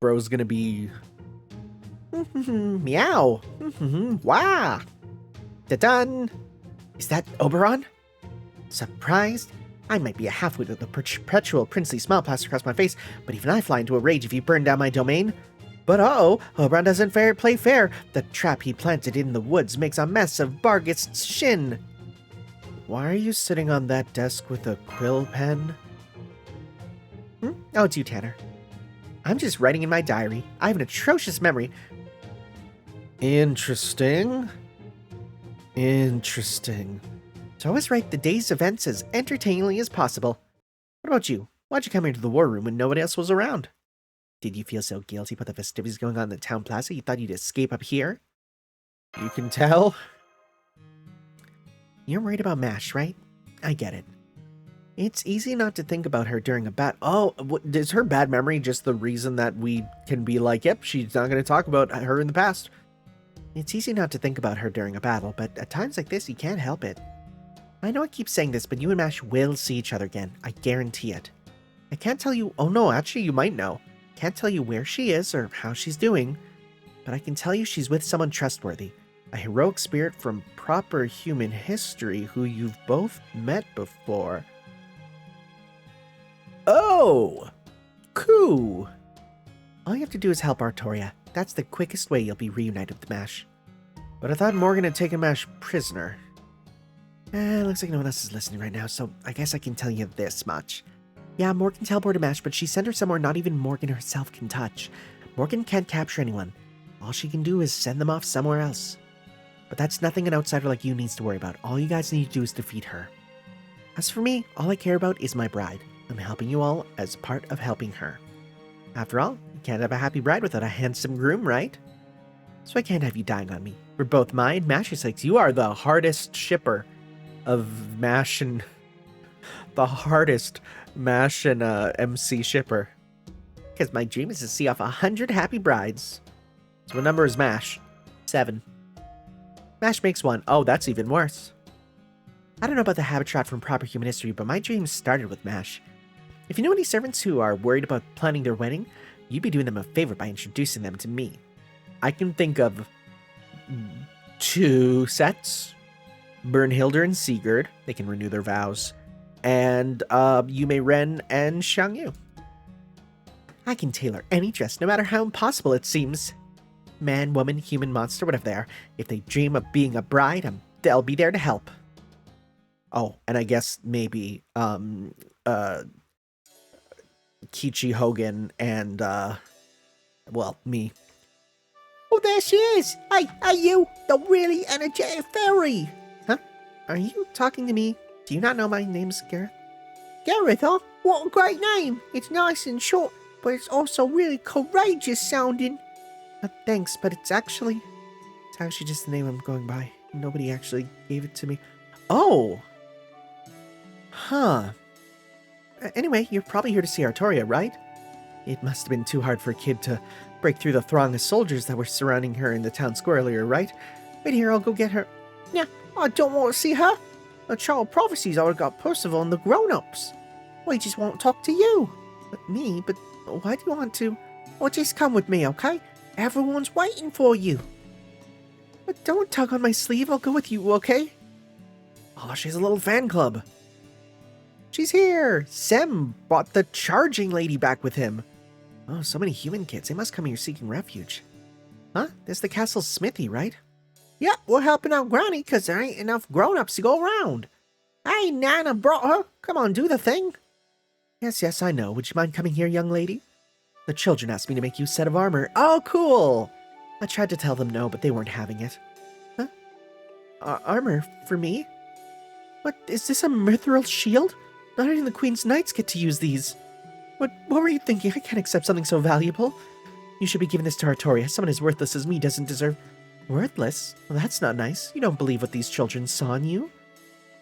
Bro's gonna be... Meow! Wah! Da-dun! Is that Oberon? Surprised? I might be a half-wit with a perpetual princely smile plastered across my face, but even I fly into a rage if you burn down my domain. But uh-oh, Oberon doesn't play fair. The trap he planted in the woods makes a mess of Bargist's shin. Why are you sitting on that desk with a quill pen? Oh, it's you, Tanner. I'm just writing in my diary. I have an atrocious memory. Interesting. Interesting. So I always write the day's events as entertainingly as possible. What about you? Why'd you come into the war room when nobody else was around? Did you feel so guilty about the festivities going on in the town plaza you thought you'd escape up here? You can tell. You're worried about MASH, right? I get it. It's easy not to think about her during a bat. Oh, is her bad memory just the reason that we can be like, yep, she's not going to talk about her in the past? It's easy not to think about her during a battle, but at times like this, you can't help it. I know I keep saying this, but you and MASH will see each other again. I guarantee it. I can't tell you... Oh no, actually you might know. Can't tell you where she is or how she's doing, but I can tell you she's with someone trustworthy. A heroic spirit from proper human history who you've both met before. Oh! Cool! All you have to do is help Artoria. That's the quickest way you'll be reunited with MASH. But I thought Morgan had taken MASH prisoner. Looks like no one else is listening right now, so I guess I can tell you this much. Yeah, Morgan teleported MASH, but she sent her somewhere not even Morgan herself can touch. Morgan can't capture anyone. All she can do is send them off somewhere else. But that's nothing an outsider like you needs to worry about. All you guys need to do is defeat her. As for me, all I care about is my bride. I'm helping you all as part of helping her. After all, you can't have a happy bride without a handsome groom, right? So I can't have you dying on me. For both mine and MASH's sakes, you are the hardest shipper of MASH and... the hardest MASH and MC shipper. Because my dream is to see off 100 happy brides. So what number is MASH? 7. MASH makes 1. Oh, that's even worse. I don't know about the habitat from proper human history, but my dreams started with MASH. If you know any servants who are worried about planning their wedding, you'd be doing them a favor by introducing them to me. I can think of 2 sets. Bernhilder and Sigurd. They can renew their vows. And Yume Ren and Xiang Yu. I can tailor any dress, no matter how impossible it seems. Man, woman, human, monster, whatever they are. If they dream of being a bride, they'll be there to help. Oh, and I guess maybe Kichi Hogan and well, me. Oh, there she is! Hey, you, the really energetic fairy! Huh? Are you talking to me? Do you not know my name's Gareth? Gareth, huh? What a great name! It's nice and short, but it's also really courageous sounding. Thanks, but it's actually just the name I'm going by. Nobody actually gave it to me. Oh! Huh. Anyway, you're probably here to see Artoria, right? It must have been too hard for a kid to break through the throng of soldiers that were surrounding her in the town square earlier, right? Wait here, I'll go get her. Yeah, I don't want to see her. The child prophecies already got Percival and the grown-ups. We just won't talk to you. But me? But why do you want to? Well, just come with me, okay? Everyone's waiting for you. But don't tug on my sleeve, I'll go with you, okay? Oh, she has a little fan club. She's here! Sem brought the charging lady back with him. Oh, so many human kids. They must come here seeking refuge. Huh? There's the castle's smithy, right? Yep, we're helping out Granny because there ain't enough grown-ups to go around. Hey, Nana brought her. Come on, do the thing. Yes, I know. Would you mind coming here, young lady? The children asked me to make you a set of armor. Oh, cool! I tried to tell them no, but they weren't having it. Huh? Armor? For me? What, is this a mithril shield? Not even the Queen's Knights get to use these. What were you thinking? I can't accept something so valuable. You should be giving this to Artoria. Someone as worthless as me doesn't deserve... Worthless? Well, that's not nice. You don't believe what these children saw in you.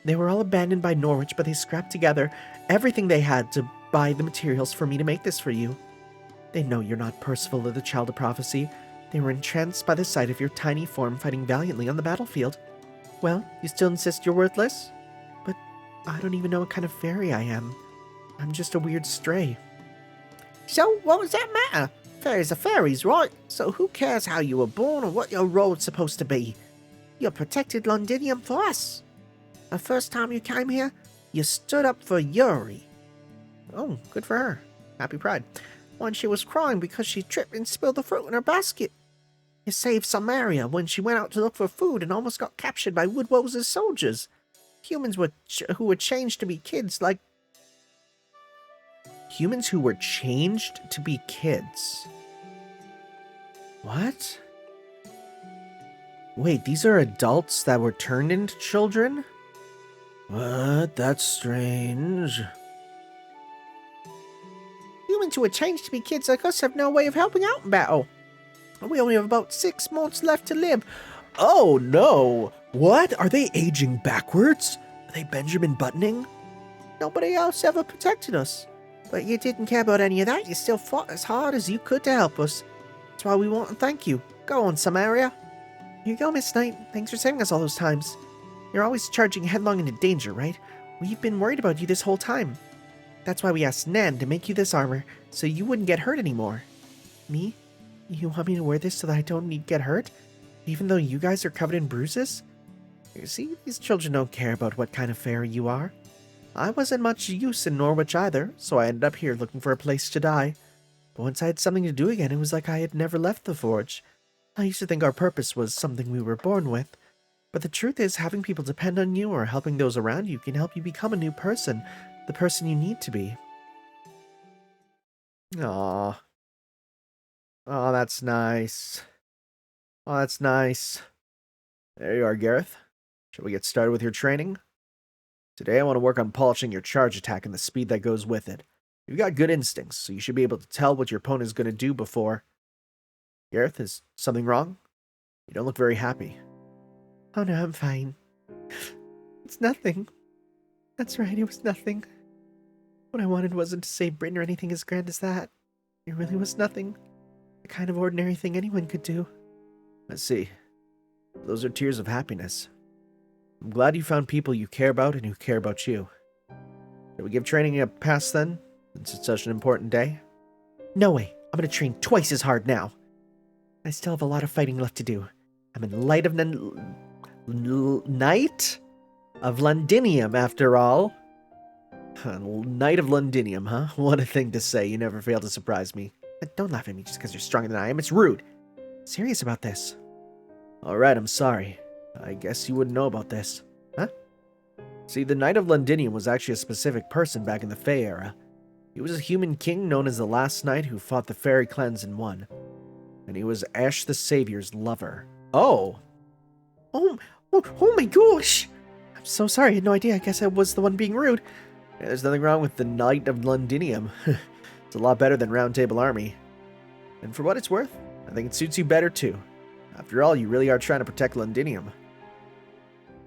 They were all abandoned by Norwich, but they scrapped together everything they had to buy the materials for me to make this for you. They know you're not Percival or the Child of Prophecy. They were entranced by the sight of your tiny form fighting valiantly on the battlefield. Well, you still insist you're worthless? But I don't even know what kind of fairy I am. I'm just a weird stray. So, what does that matter? Fairies are fairies, right? So who cares how you were born or what your role's supposed to be? You're protected Londinium for us. The first time you came here, you stood up for Yuri. Oh, good for her. Happy Pride. When she was crying because she tripped and spilled the fruit in her basket. You saved Samaria when she went out to look for food and almost got captured by Woodwose's soldiers. Humans who were changed to be kids like... Humans who were changed to be kids. What? Wait, these are adults that were turned into children? What? That's strange. Humans who were changed to be kids like us have no way of helping out in battle. We only have about 6 months left to live. Oh no! What? Are they aging backwards? Are they Benjamin Buttoning? Nobody else ever protected us. But you didn't care about any of that. You still fought as hard as you could to help us. That's why we want to thank you. Go on, Samaria. Here you go, Miss Knight. Thanks for saving us all those times. You're always charging headlong into danger, right? We've been worried about you this whole time. That's why we asked Nan to make you this armor, so you wouldn't get hurt anymore. Me? You want me to wear this so that I don't get hurt? Even though you guys are covered in bruises? You see, these children don't care about what kind of fairy you are. I wasn't much use in Norwich either, so I ended up here looking for a place to die. But once I had something to do again, it was like I had never left the forge. I used to think our purpose was something we were born with. But the truth is, having people depend on you or helping those around you can help you become a new person, the person you need to be. Aww. Oh, that's nice. Oh, that's nice. There you are, Gareth. Shall we get started with your training? Today I want to work on polishing your charge attack and the speed that goes with it. You've got good instincts, so you should be able to tell what your opponent is going to do before... Gareth, is something wrong? You don't look very happy. Oh no, I'm fine. It's nothing. That's right, it was nothing. What I wanted wasn't to save Britain or anything as grand as that. It really was nothing. The kind of ordinary thing anyone could do. Let's see. Those are tears of happiness. I'm glad you found people you care about and who care about you. Shall we give training a pass then, since it's such an important day? No way. I'm going to train twice as hard now. I still have a lot of fighting left to do. I'm in Night of Londinium, after all. Knight of Londinium, huh? What a thing to say. You never fail to surprise me. But don't laugh at me just because you're stronger than I am. It's rude. I'm serious about this. Alright, I'm sorry. I guess you wouldn't know about this. Huh? See, the Knight of Londinium was actually a specific person back in the Fae era. He was a human king known as the Last Knight who fought the fairy clans and won. And he was Ash the Savior's lover. Oh my gosh! I'm so sorry, I had no idea. I guess I was the one being rude. Yeah, there's nothing wrong with the Knight of Londinium. It's a lot better than Round Table Army. And for what it's worth, I think it suits you better too. After all, you really are trying to protect Londinium.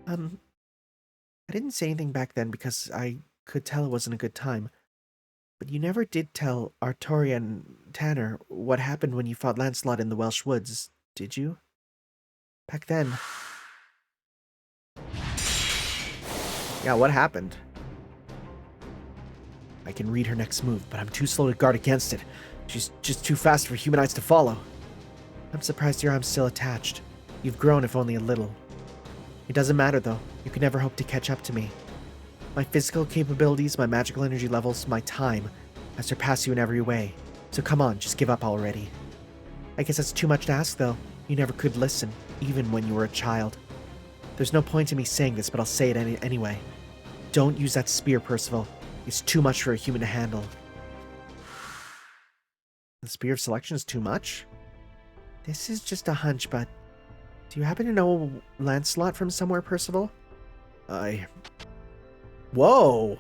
I didn't say anything back then because I could tell it wasn't a good time. But you never did tell Artoria and Tanner what happened when you fought Lancelot in the Welsh woods, did you? Back then. Yeah, what happened? I can read her next move, but I'm too slow to guard against it. She's just too fast for human eyes to follow. I'm surprised your arm's still attached. You've grown, if only a little. It doesn't matter, though. You can never hope to catch up to me. My physical capabilities, my magical energy levels, my time, I surpass you in every way. So come on, just give up already. I guess that's too much to ask, though. You never could listen, even when you were a child. There's no point in me saying this, but I'll say it anyway. Don't use that spear, Percival. It's too much for a human to handle. The Spear of Selection is too much? This is just a hunch, but... Do you happen to know Lancelot from somewhere, Percival? Whoa!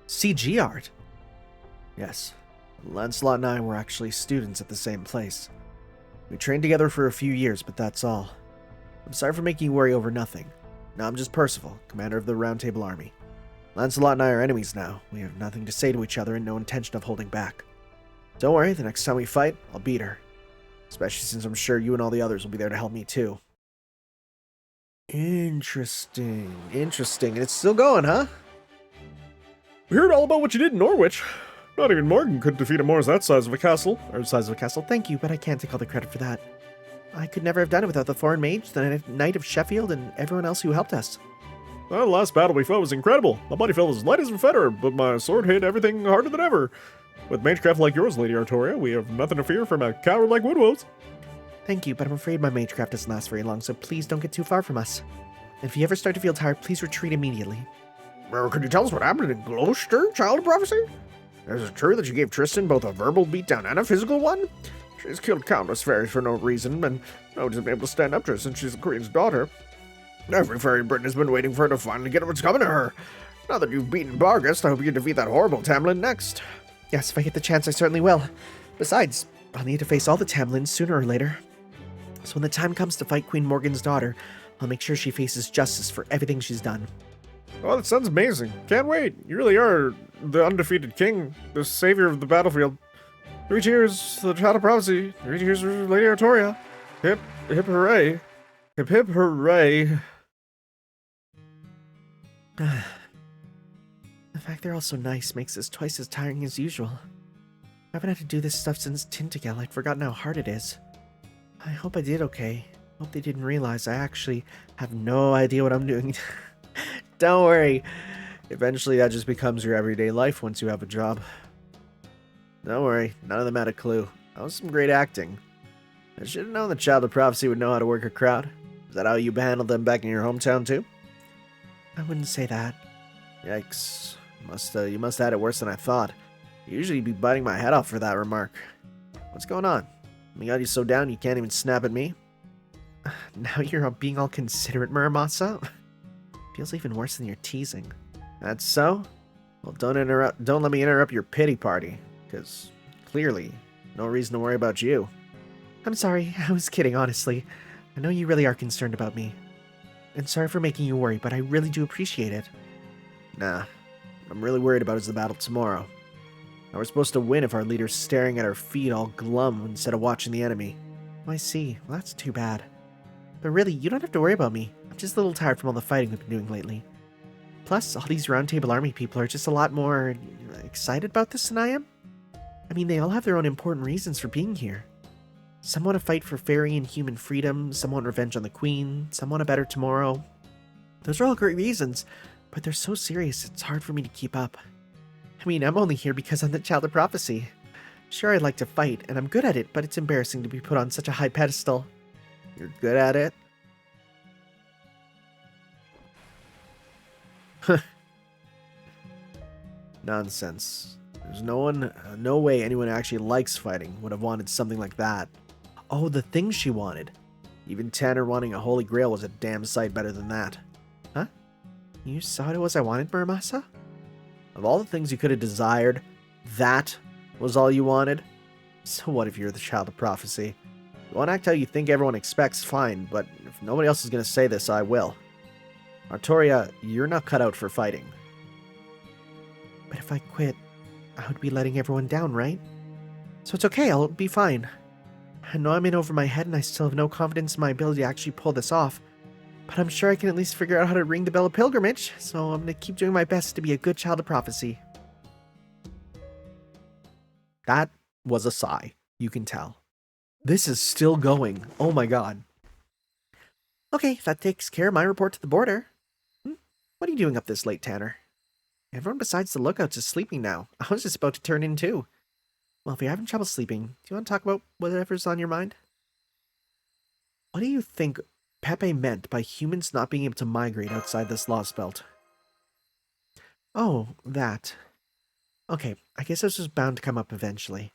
CG art. Yes. Lancelot and I were actually students at the same place. We trained together for a few years, but that's all. I'm sorry for making you worry over nothing. Now I'm just Percival, commander of the Round Table Army. Lancelot and I are enemies now. We have nothing to say to each other and no intention of holding back. Don't worry, the next time we fight, I'll beat her. Especially since I'm sure you and all the others will be there to help me too. Interesting. And it's still going, huh? We heard all about what you did in Norwich. Not even Morgan could defeat a Moors that size of a castle. Or size of a castle, thank you, but I can't take all the credit for that. I could never have done it without the foreign mage, the Knight of Sheffield, and everyone else who helped us. Well, the last battle we fought was incredible. My body felt as light as a feather, but my sword hit everything harder than ever. With magecraft like yours, Lady Artoria, we have nothing to fear from a coward like Woodwose. Thank you, but I'm afraid my magecraft doesn't last very long, so please don't get too far from us. And if you ever start to feel tired, please retreat immediately. Well, could you tell us what happened in Gloucester, Child of Prophecy? Is it true that you gave Tristan both a verbal beatdown and a physical one? She's killed countless fairies for no reason, and no one's been able to stand up to her since she's the Queen's daughter. Every fairy in Britain has been waiting for her to finally get what's coming to her. Now that you've beaten Bargast, I hope you can defeat that horrible Tamlin next. Yes, if I get the chance, I certainly will. Besides, I'll need to face all the Tamlins sooner or later. So when the time comes to fight Queen Morgan's daughter, I'll make sure she faces justice for everything she's done. Oh, that sounds amazing. Can't wait. You really are the undefeated king, the savior of the battlefield. 3 cheers for the Child of Prophecy. 3 cheers for Lady Artoria. Hip, hip hooray. Hip, hip hooray. The fact they're all so nice makes this twice as tiring as usual. I haven't had to do this stuff since Tintagel. I'd forgotten how hard it is. I hope I did okay. Hope they didn't realize I actually have no idea what I'm doing. Don't worry. Eventually that just becomes your everyday life once you have a job. Don't worry, none of them had a clue. That was some great acting. I should have known the Child of Prophecy would know how to work a crowd. Is that how you handled them back in your hometown too? I wouldn't say that. Yikes. You must have had it worse than I thought. Usually you'd be biting my head off for that remark. What's going on? We got you so down you can't even snap at me? Now you're being all considerate, Muramasa? Feels even worse than your teasing. That's so? Well, don't let me interrupt your pity party, because clearly, no reason to worry about you. I'm sorry, I was kidding, honestly. I know you really are concerned about me. And sorry for making you worry, but I really do appreciate it. Nah, what I'm really worried about is the battle tomorrow. Now we're supposed to win if our leader's staring at our feet all glum instead of watching the enemy. Oh, I see. Well, that's too bad. But really, you don't have to worry about me. I'm just a little tired from all the fighting we've been doing lately. Plus, all these Round Table Army people are just a lot more excited about this than I am. I mean, they all have their own important reasons for being here. Some want to fight for fairy and human freedom, some want revenge on the Queen, some want a better tomorrow. Those are all great reasons, but they're so serious it's hard for me to keep up. I mean, I'm only here because I'm the Child of Prophecy. Sure, I'd like to fight, and I'm good at it, but it's embarrassing to be put on such a high pedestal. You're good at it? Nonsense. There's no way anyone who actually likes fighting would have wanted something like that. Oh, the thing she wanted. Even Tanner wanting a Holy Grail was a damn sight better than that. Huh? You saw what it was I wanted, Muramasa? Of all the things you could have desired, that was all you wanted? So what if you're the Child of Prophecy? You want to act how you think everyone expects, fine, but if nobody else is going to say this, I will. Artoria, you're not cut out for fighting. But if I quit, I would be letting everyone down, right? So it's okay, I'll be fine. I know I'm in over my head and I still have no confidence in my ability to actually pull this off, but I'm sure I can at least figure out how to ring the bell of pilgrimage, so I'm going to keep doing my best to be a good Child of Prophecy. That was a sigh, you can tell. This is still going. Oh my god. Okay, that takes care of my report to the border. What are you doing up this late, Tanner? Everyone besides the lookouts is sleeping now. I was just about to turn in too. Well, if you're having trouble sleeping, do you want to talk about whatever's on your mind? What do you think Pepe meant by humans not being able to migrate outside this Lostbelt? Oh, that. Okay, I guess this was bound to come up eventually.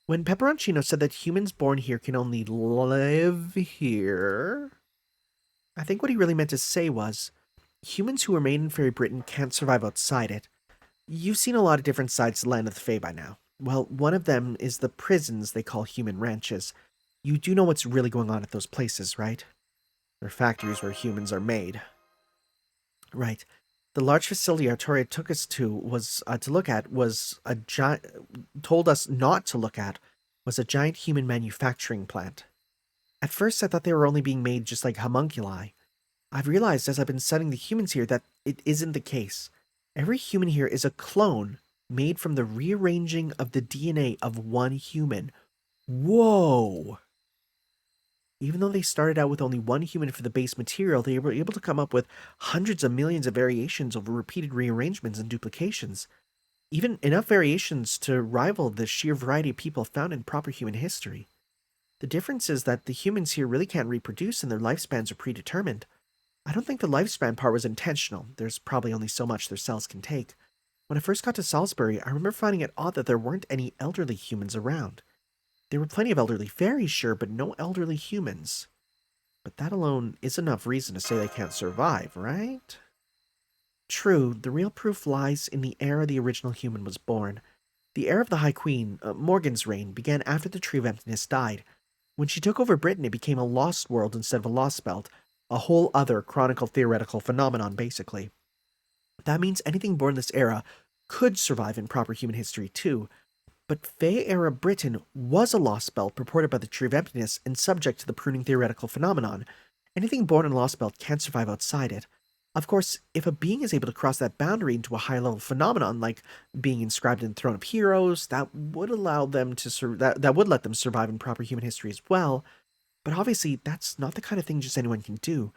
When Pepperoncino said that humans born here can only live here, I think what he really meant to say was, humans who were made in Fairy Britain can't survive outside it. You've seen a lot of different sides to the Land of the Fae by now. Well, one of them is the prisons they call human ranches. You do know what's really going on at those places, right? They're factories where humans are made. Right. The large facility Artoria took us to told us not to look at, was a giant human manufacturing plant. At first I thought they were only being made just like homunculi. I've realized as I've been studying the humans here that it isn't the case. Every human here is a clone made from the rearranging of the DNA of one human. Whoa! Even though they started out with only one human for the base material, they were able to come up with hundreds of millions of variations over repeated rearrangements and duplications. Even enough variations to rival the sheer variety of people found in proper human history. The difference is that the humans here really can't reproduce and their lifespans are predetermined. I don't think the lifespan part was intentional. There's probably only so much their cells can take. When I first got to Salisbury, I remember finding it odd that there weren't any elderly humans around. There were plenty of elderly fairies, sure, but no elderly humans. But that alone is enough reason to say they can't survive, right? True, the real proof lies in the era the original human was born. The era of the High Queen, Morgan's reign, began after the Tree of Emptiness died. When she took over Britain, it became a lost world instead of a Lostbelt, a whole other chronicle theoretical phenomenon, basically. That means anything born in this era could survive in proper human history too, but Fae-era Britain was a Lostbelt purported by the Tree of Emptiness and subject to the pruning theoretical phenomenon. Anything born in Lostbelt can't survive outside it. Of course, if a being is able to cross that boundary into a high-level phenomenon, like being inscribed in the Throne of Heroes, that would allow them to that would let them survive in proper human history as well. But obviously, that's not the kind of thing just anyone can do.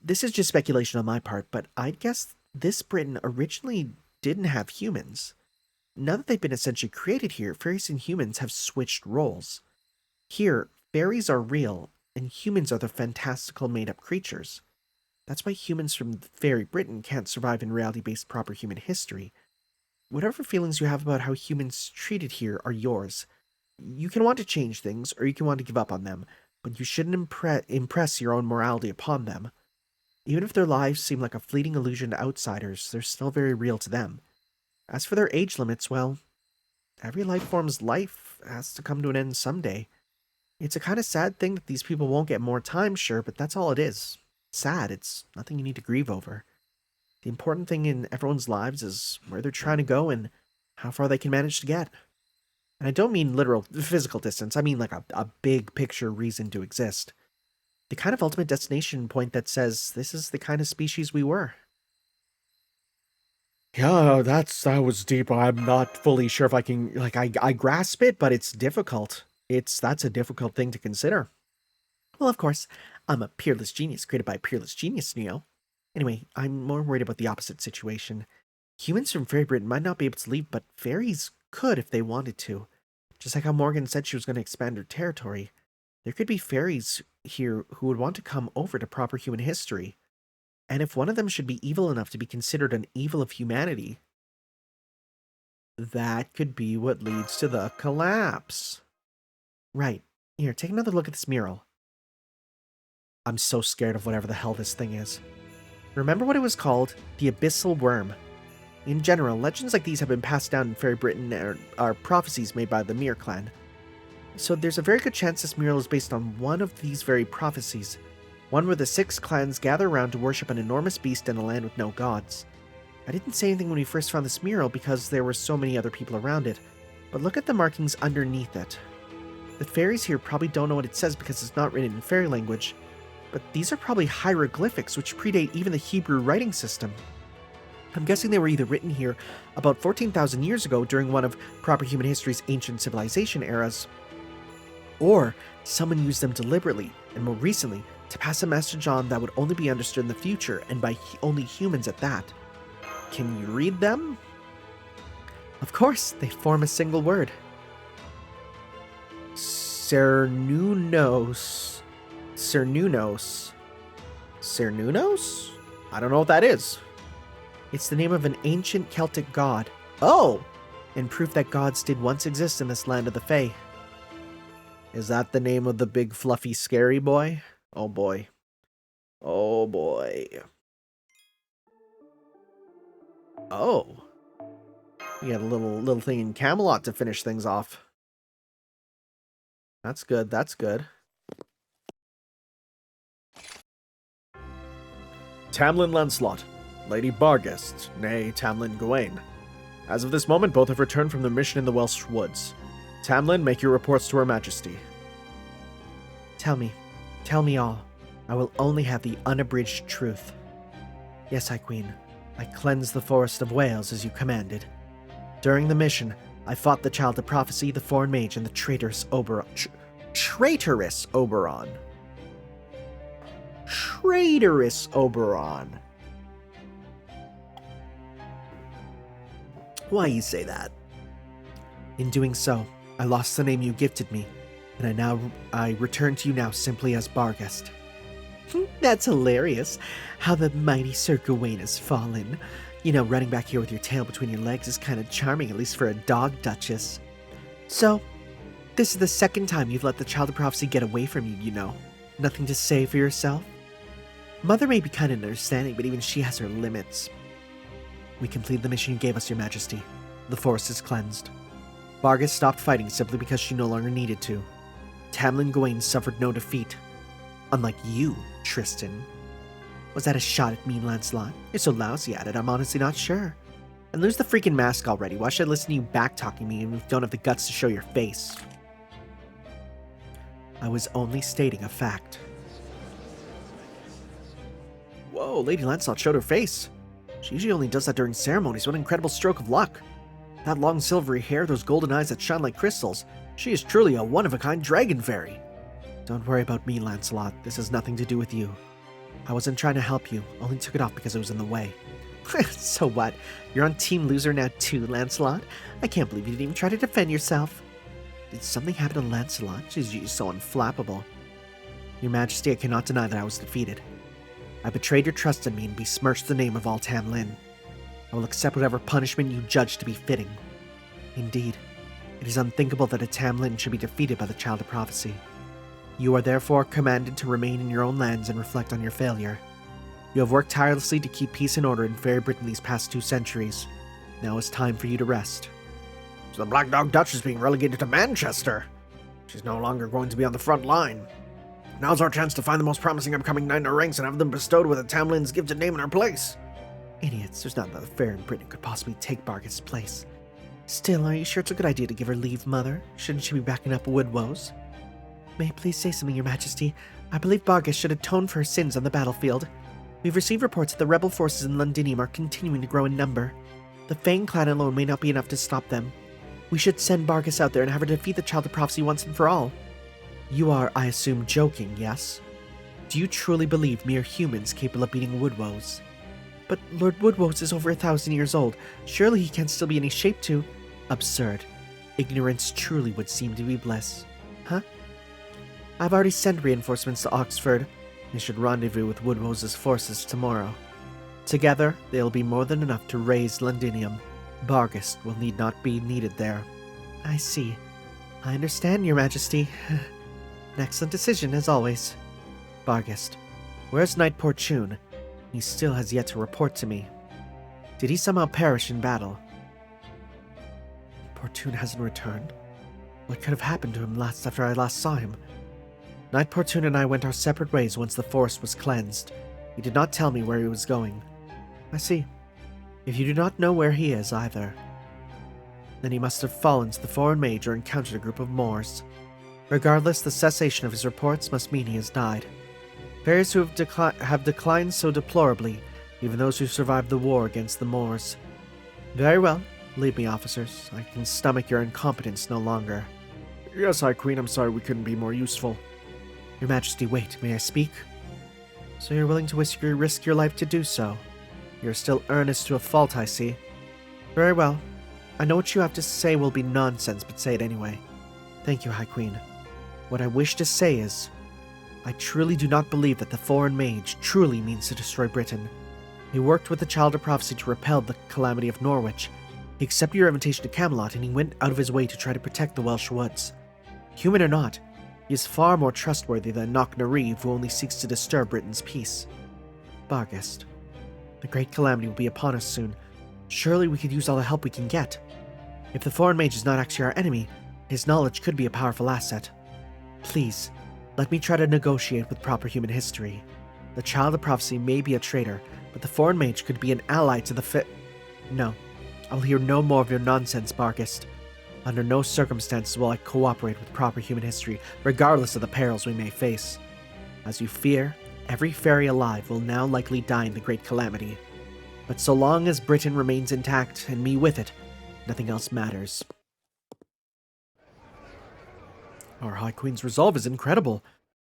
This is just speculation on my part, but I'd guess this Britain originally didn't have humans. Now that they've been essentially created here, fairies and humans have switched roles. Here, fairies are real, and humans are the fantastical made-up creatures. That's why humans from Fairy Britain can't survive in reality-based proper human history. Whatever feelings you have about how humans treated here are yours. You can want to change things, or you can want to give up on them, but you shouldn't impress your own morality upon them. Even if their lives seem like a fleeting illusion to outsiders, they're still very real to them. As for their age limits, well, every life form's life has to come to an end someday. It's a kind of sad thing that these people won't get more time, sure, but that's all it is. Sad, it's nothing you need to grieve over. The important thing in everyone's lives is where they're trying to go and how far they can manage to get. And I don't mean literal physical distance, I mean like a big picture reason to exist. The kind of ultimate destination point that says this is the kind of species we were. Yeah, that was deep. I'm not fully sure if I can, like, I grasp it, but it's difficult. That's a difficult thing to consider. Well, of course, I'm a peerless genius created by a peerless genius, Neo. Anyway, I'm more worried about the opposite situation. Humans from Fairy Britain might not be able to leave, but fairies could if they wanted to. Just like how Morgan said she was going to expand her territory. There could be fairies here who would want to come over to proper human history. And if one of them should be evil enough to be considered an evil of humanity, that could be what leads to the collapse. Right. Here, take another look at this mural. I'm so scared of whatever the hell this thing is. Remember what it was called? The Abyssal Worm. In general, legends like these have been passed down in Fairy Britain and are prophecies made by the Mir clan. So there's a very good chance this mural is based on one of these very prophecies. One where the 6 clans gather around to worship an enormous beast in a land with no gods. I didn't say anything when we first found this mural because there were so many other people around it, but look at the markings underneath it. The fairies here probably don't know what it says because it's not written in fairy language, but these are probably hieroglyphics which predate even the Hebrew writing system. I'm guessing they were either written here about 14,000 years ago during one of proper human history's ancient civilization eras, or someone used them deliberately, and more recently, to pass a message on that would only be understood in the future, and by only humans at that. Can you read them? Of course, they form a single word. Cernunos. Cernunos? I don't know what that is. It's the name of an ancient Celtic god. Oh! And proof that gods did once exist in this land of the Fae. Is that the name of the big fluffy scary boy? Oh boy. Oh boy. Oh. We got a little thing in Camelot to finish things off. That's good, that's good. Tamlin Lancelot, Lady Barghest, nay Tamlin Gawain. As of this moment, both have returned from their mission in the Welsh woods. Tamlin, make your reports to Her Majesty. Tell me all. I will only have the unabridged truth. Yes, High Queen, I cleansed the forest of Wales as you commanded. During the mission, I fought the Child of Prophecy, the Foreign Mage, and the traitorous Oberon. Traitorous Oberon. Traitorous Oberon. Why you say that? In doing so, I lost the name you gifted me, and I return to you now simply as Barghest. That's hilarious. How the mighty Sir Gawain has fallen. You know, running back here with your tail between your legs is kind of charming, at least for a dog duchess. So, this is the second time you've let the Child of Prophecy get away from you, you know. Nothing to say for yourself? Mother may be kind of understanding, but even she has her limits. We completed the mission you gave us, Your Majesty. The forest is cleansed. Barghest stopped fighting simply because she no longer needed to. Tamlin Gawain suffered no defeat. Unlike you, Tristan. Was that a shot at me, Lancelot? You're so lousy at it, I'm honestly not sure. And lose the freaking mask already. Why should I listen to you back-talking me and you don't have the guts to show your face? I was only stating a fact. Whoa, Lady Lancelot showed her face. She usually only does that during ceremonies. What an incredible stroke of luck. That long silvery hair, those golden eyes that shine like crystals. She is truly a one-of-a-kind dragon fairy. Don't worry about me, Lancelot. This has nothing to do with you. I wasn't trying to help you, only took it off because it was in the way. So what? You're on Team Loser now too, Lancelot? I can't believe you didn't even try to defend yourself. Did something happen to Lancelot? She's usually so unflappable. Your Majesty, I cannot deny that I was defeated. I betrayed your trust in me and besmirched the name of all Tamlin. I will accept whatever punishment you judge to be fitting. Indeed, it is unthinkable that a Tamlin should be defeated by the Child of Prophecy. You are therefore commanded to remain in your own lands and reflect on your failure. You have worked tirelessly to keep peace and order in Fairy Britain these past 2 centuries. Now is time for you to rest. So the Black Dog Dutch is being relegated to Manchester. She's no longer going to be on the front line. Now's our chance to find the most promising upcoming knight in our ranks and have them bestowed with a Tamlin's gifted name in her place. Idiots, there's not another fair in Britain could possibly take Bargus' place. Still, are you sure it's a good idea to give her leave, Mother? Shouldn't she be backing up Woodwoes? May I please say something, Your Majesty? I believe Bargus should atone for her sins on the battlefield. We've received reports that the rebel forces in Londinium are continuing to grow in number. The Fang clan alone may not be enough to stop them. We should send Bargus out there and have her defeat the Child of Prophecy once and for all. You are, I assume, joking, yes? Do you truly believe mere humans capable of beating Woodwoes? But Lord Woodwoes is over 1,000 years old. Surely he can't still be in any shape to... Absurd. Ignorance truly would seem to be bliss. Huh? I've already sent reinforcements to Oxford. They should rendezvous with Woodwoes' forces tomorrow. Together, they'll be more than enough to raise Londinium. Bargus will need not be needed there. I see. I understand, Your Majesty. An excellent decision, as always. Bargus, where's Knight Portune? He still has yet to report to me. Did he somehow perish in battle? Portune hasn't returned. What could have happened to him after I last saw him? Knight Portune and I went our separate ways once the forest was cleansed. He did not tell me where he was going. I see. If you do not know where he is either, then he must have fallen to the foreign mage or encountered a group of Moors. Regardless, the cessation of his reports must mean he has died. Fairies who have declined so deplorably, even those who survived the war against the Moors. Very well. Leave me, officers. I can stomach your incompetence no longer. Yes, High Queen, I'm sorry we couldn't be more useful. Your Majesty, wait, may I speak? So you're willing to risk your life to do so? You're still earnest to a fault, I see. Very well. I know what you have to say will be nonsense, but say it anyway. Thank you, High Queen. What I wish to say is, I truly do not believe that the foreign mage truly means to destroy Britain. He worked with the Child of Prophecy to repel the calamity of Norwich. He accepted your invitation to Camelot, and he went out of his way to try to protect the Welsh woods. Human or not, he is far more trustworthy than Knock-na-Reeve, who only seeks to disturb Britain's peace. Barghest, the great calamity will be upon us soon. Surely we could use all the help we can get. If the foreign mage is not actually our enemy, his knowledge could be a powerful asset. Please, let me try to negotiate with proper human history. The Child of Prophecy may be a traitor, but the foreign mage could be an ally to the No, I'll hear no more of your nonsense, Barghest. Under no circumstances will I cooperate with proper human history, regardless of the perils we may face. As you fear, every fairy alive will now likely die in the Great Calamity. But so long as Britain remains intact, and me with it, nothing else matters. Our High Queen's resolve is incredible.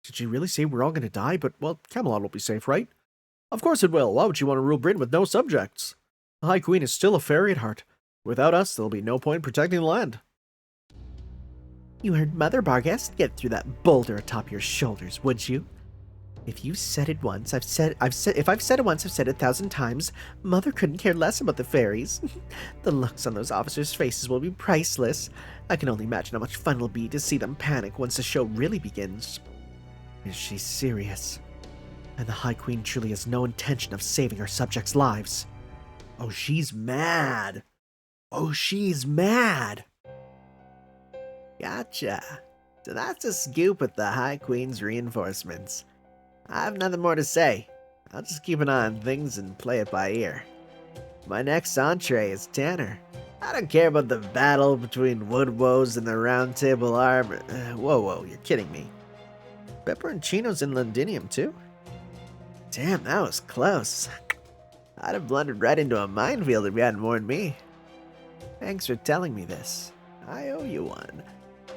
Did she really say we're all going to die? But, well, Camelot will be safe, right? Of course it will. Why would she want to rule Britain with no subjects? The High Queen is still a fairy at heart. Without us, there'll be no point protecting the land. You heard Mother, Barghest. Get through that boulder atop your shoulders, would you? If you said it once, I've said it once, I've said it 1,000 times. Mother couldn't care less about the fairies. The looks on those officers' faces will be priceless. I can only imagine how much fun it'll be to see them panic once the show really begins. Is she serious? And the High Queen truly has no intention of saving her subjects' lives. Oh, she's mad. Oh, she's mad. Gotcha. So that's a scoop with the High Queen's reinforcements. I have nothing more to say. I'll just keep an eye on things and play it by ear. My next entree is Tanner. I don't care about the battle between Woodwoes and the Round Table Arm. Whoa, you're kidding me. Pepperoncino's in Londinium too? Damn, that was close. I'd have blundered right into a minefield if you hadn't warned me. Thanks for telling me this. I owe you one.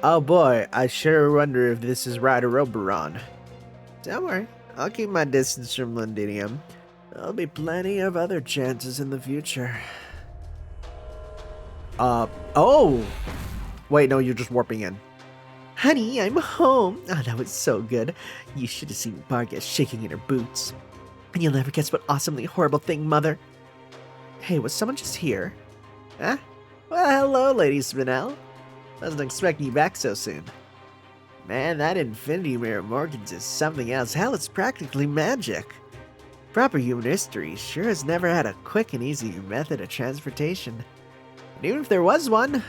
Oh boy, I sure wonder if this is right or Oberon. Don't worry, I'll keep my distance from Londinium. There'll be plenty of other chances in the future. Oh! Wait, no, you're just warping in. Honey, I'm home. Oh, that was so good. You should have seen Barga shaking in her boots. And you'll never guess what awesomely horrible thing, Mother. Hey, was someone just here? Huh? Well, hello, Lady Spinel. Wasn't expecting you back so soon. Man, that infinity mirror Morgan's is something else. Hell, it's practically magic. Proper human history sure has never had a quick and easy method of transportation. And even if there was one,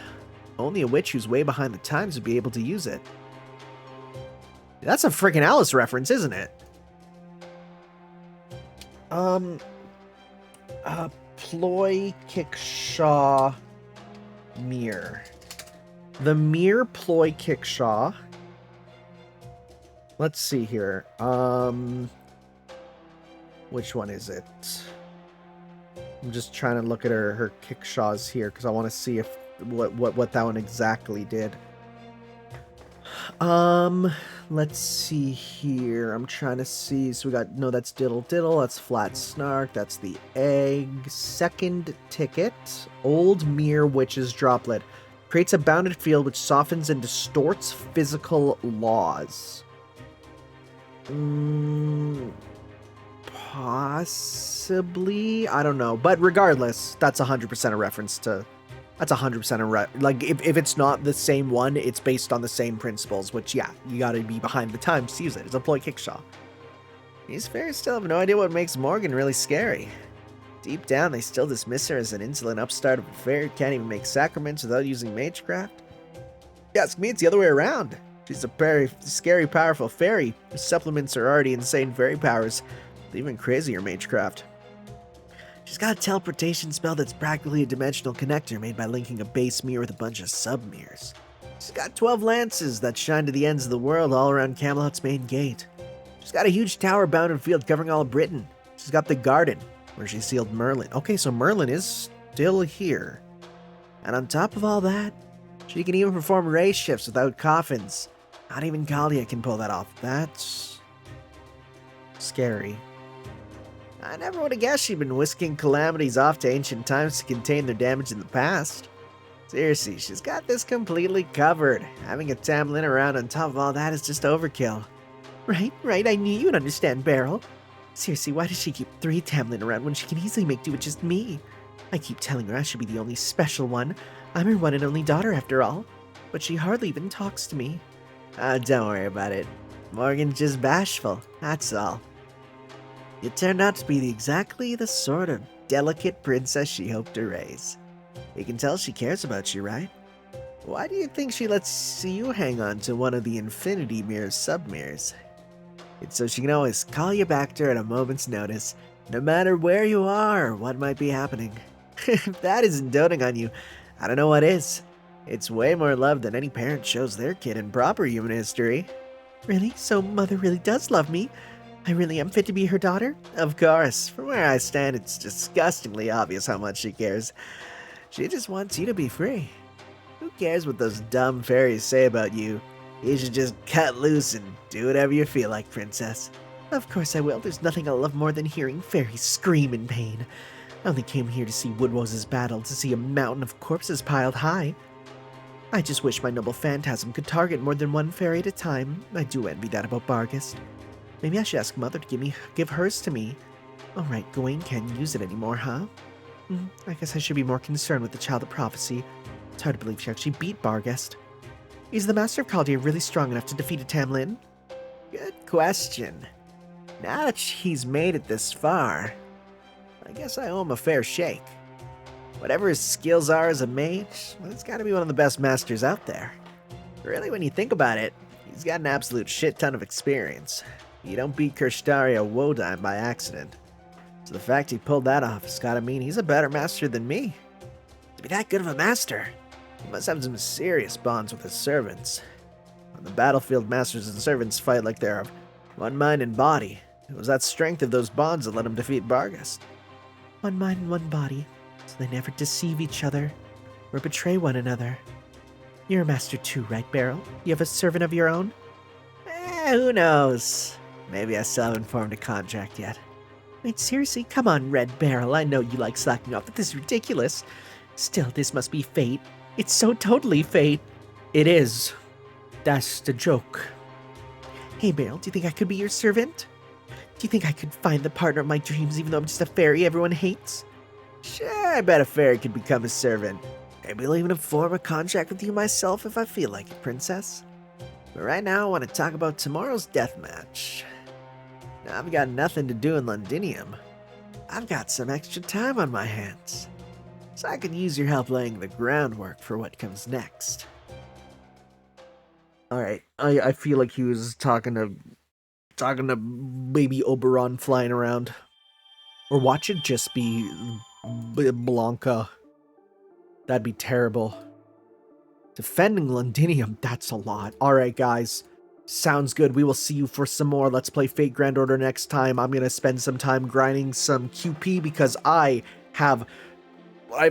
only a witch who's way behind the times would be able to use it. That's a freaking Alice reference, isn't it? Ploy Kickshaw Mirror. The Mirror Ploy Kickshaw. Let's see here. Which one is it? I'm just trying to look at her kickshaws here because I want to see if what that one exactly did. Let's see here. I'm trying to see. So we got, no, that's Diddle Diddle. That's Flat Snark. That's the Egg. Second ticket. Old Mirror Witch's Droplet. Creates a bounded field which softens and distorts physical laws. Possibly. I don't know. But regardless, that's 100% a reference to... That's 100% like, if it's not the same one, it's based on the same principles, which, yeah, you gotta be behind the times to use it. It's a ploy kickshaw. These fairies still have no idea what makes Morgan really scary. Deep down, they still dismiss her as an insolent upstart of a fairy who can't even make sacraments without using magecraft. You ask me, it's the other way around. She's a very scary, powerful fairy whose supplements are already insane fairy powers, with even crazier magecraft. She's got a teleportation spell that's practically a dimensional connector made by linking a base mirror with a bunch of sub-mirrors. She's got 12 lances that shine to the ends of the world all around Camelot's main gate. She's got a huge tower-bounded field covering all of Britain. She's got the garden, where she sealed Merlin. Okay, so Merlin is still here. And on top of all that, she can even perform race shifts without coffins. Not even Kalia can pull that off. That's... scary. I never would have guessed she'd been whisking calamities off to ancient times to contain their damage in the past. Seriously, she's got this completely covered. Having a Tamlin around on top of all that is just overkill. Right, I knew you'd understand, Beryl. Seriously, why does she keep 3 Tamlin around when she can easily make do with just me? I keep telling her I should be the only special one. I'm her one and only daughter after all. But she hardly even talks to me. Don't worry about it. Morgan's just bashful, that's all. You turned out to be exactly the sort of delicate princess she hoped to raise. You can tell she cares about you, right? Why do you think she lets you hang on to one of the Infinity Mirror's sub-mirrors? It's so she can always call you back to her at a moment's notice, no matter where you are or what might be happening. If that isn't doting on you, I don't know what is. It's way more love than any parent shows their kid in proper human history. Really? So Mother really does love me? I really am fit to be her daughter? Of course. From where I stand, it's disgustingly obvious how much she cares. She just wants you to be free. Who cares what those dumb fairies say about you? You should just cut loose and do whatever you feel like, princess. Of course I will. There's nothing I love more than hearing fairies scream in pain. I only came here to see Woodwoes' battle, to see a mountain of corpses piled high. I just wish my noble phantasm could target more than one fairy at a time. I do envy that about Bargast. Maybe I should ask Mother to give hers to me. Alright, Gawain can't use it anymore, huh? I guess I should be more concerned with the Child of Prophecy. It's hard to believe she actually beat Bargast. Is the Master of Chaldea really strong enough to defeat a Tamlin? Good question. Now that he's made it this far, I guess I owe him a fair shake. Whatever his skills are as a mage, well, he's gotta be one of the best masters out there. Really, when you think about it, He's got an absolute shit ton of experience. You don't beat Kirshtaria Wodime by accident. So the fact he pulled that off has gotta mean he's a better master than me. To be that good of a master, he must have some serious bonds with his servants. On the battlefield, masters and servants fight like they're of one mind and body. It was that strength of those bonds that let him defeat Barghest. One mind and one body, so they never deceive each other or betray one another. You're a master too, right, Beryl? You have a servant of your own? Who knows? Maybe I still haven't formed a contract yet. Wait, seriously? Come on, Red Beryl. I know you like slacking off, but this is ridiculous. Still, this must be fate. It's so totally fate. It is. That's the joke. Hey, Beryl, do you think I could be your servant? Do you think I could find the partner of my dreams even though I'm just a fairy everyone hates? Sure, I bet a fairy could become a servant. Maybe I'll even form a contract with you myself if I feel like it, princess. But right now, I want to talk about tomorrow's deathmatch. Now, I've got nothing to do in Londinium. I've got some extra time on my hands. So I could use your help laying the groundwork for what comes next. Alright, I feel like he was talking to baby Oberon flying around. Or watch it just be Blanca. That'd be terrible. Defending Londinium, that's a lot. Alright, guys. Sounds good. We will see you for some more Let's Play Fate Grand Order next time. I'm going to spend some time grinding some QP because I've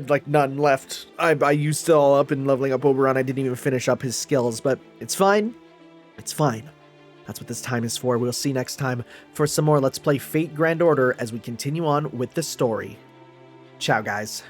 like none left. I used it all up in leveling up Oberon. I didn't even finish up his skills, but it's fine. It's fine. That's what this time is for. We'll see you next time for some more Let's Play Fate Grand Order as we continue on with the story. Ciao, guys.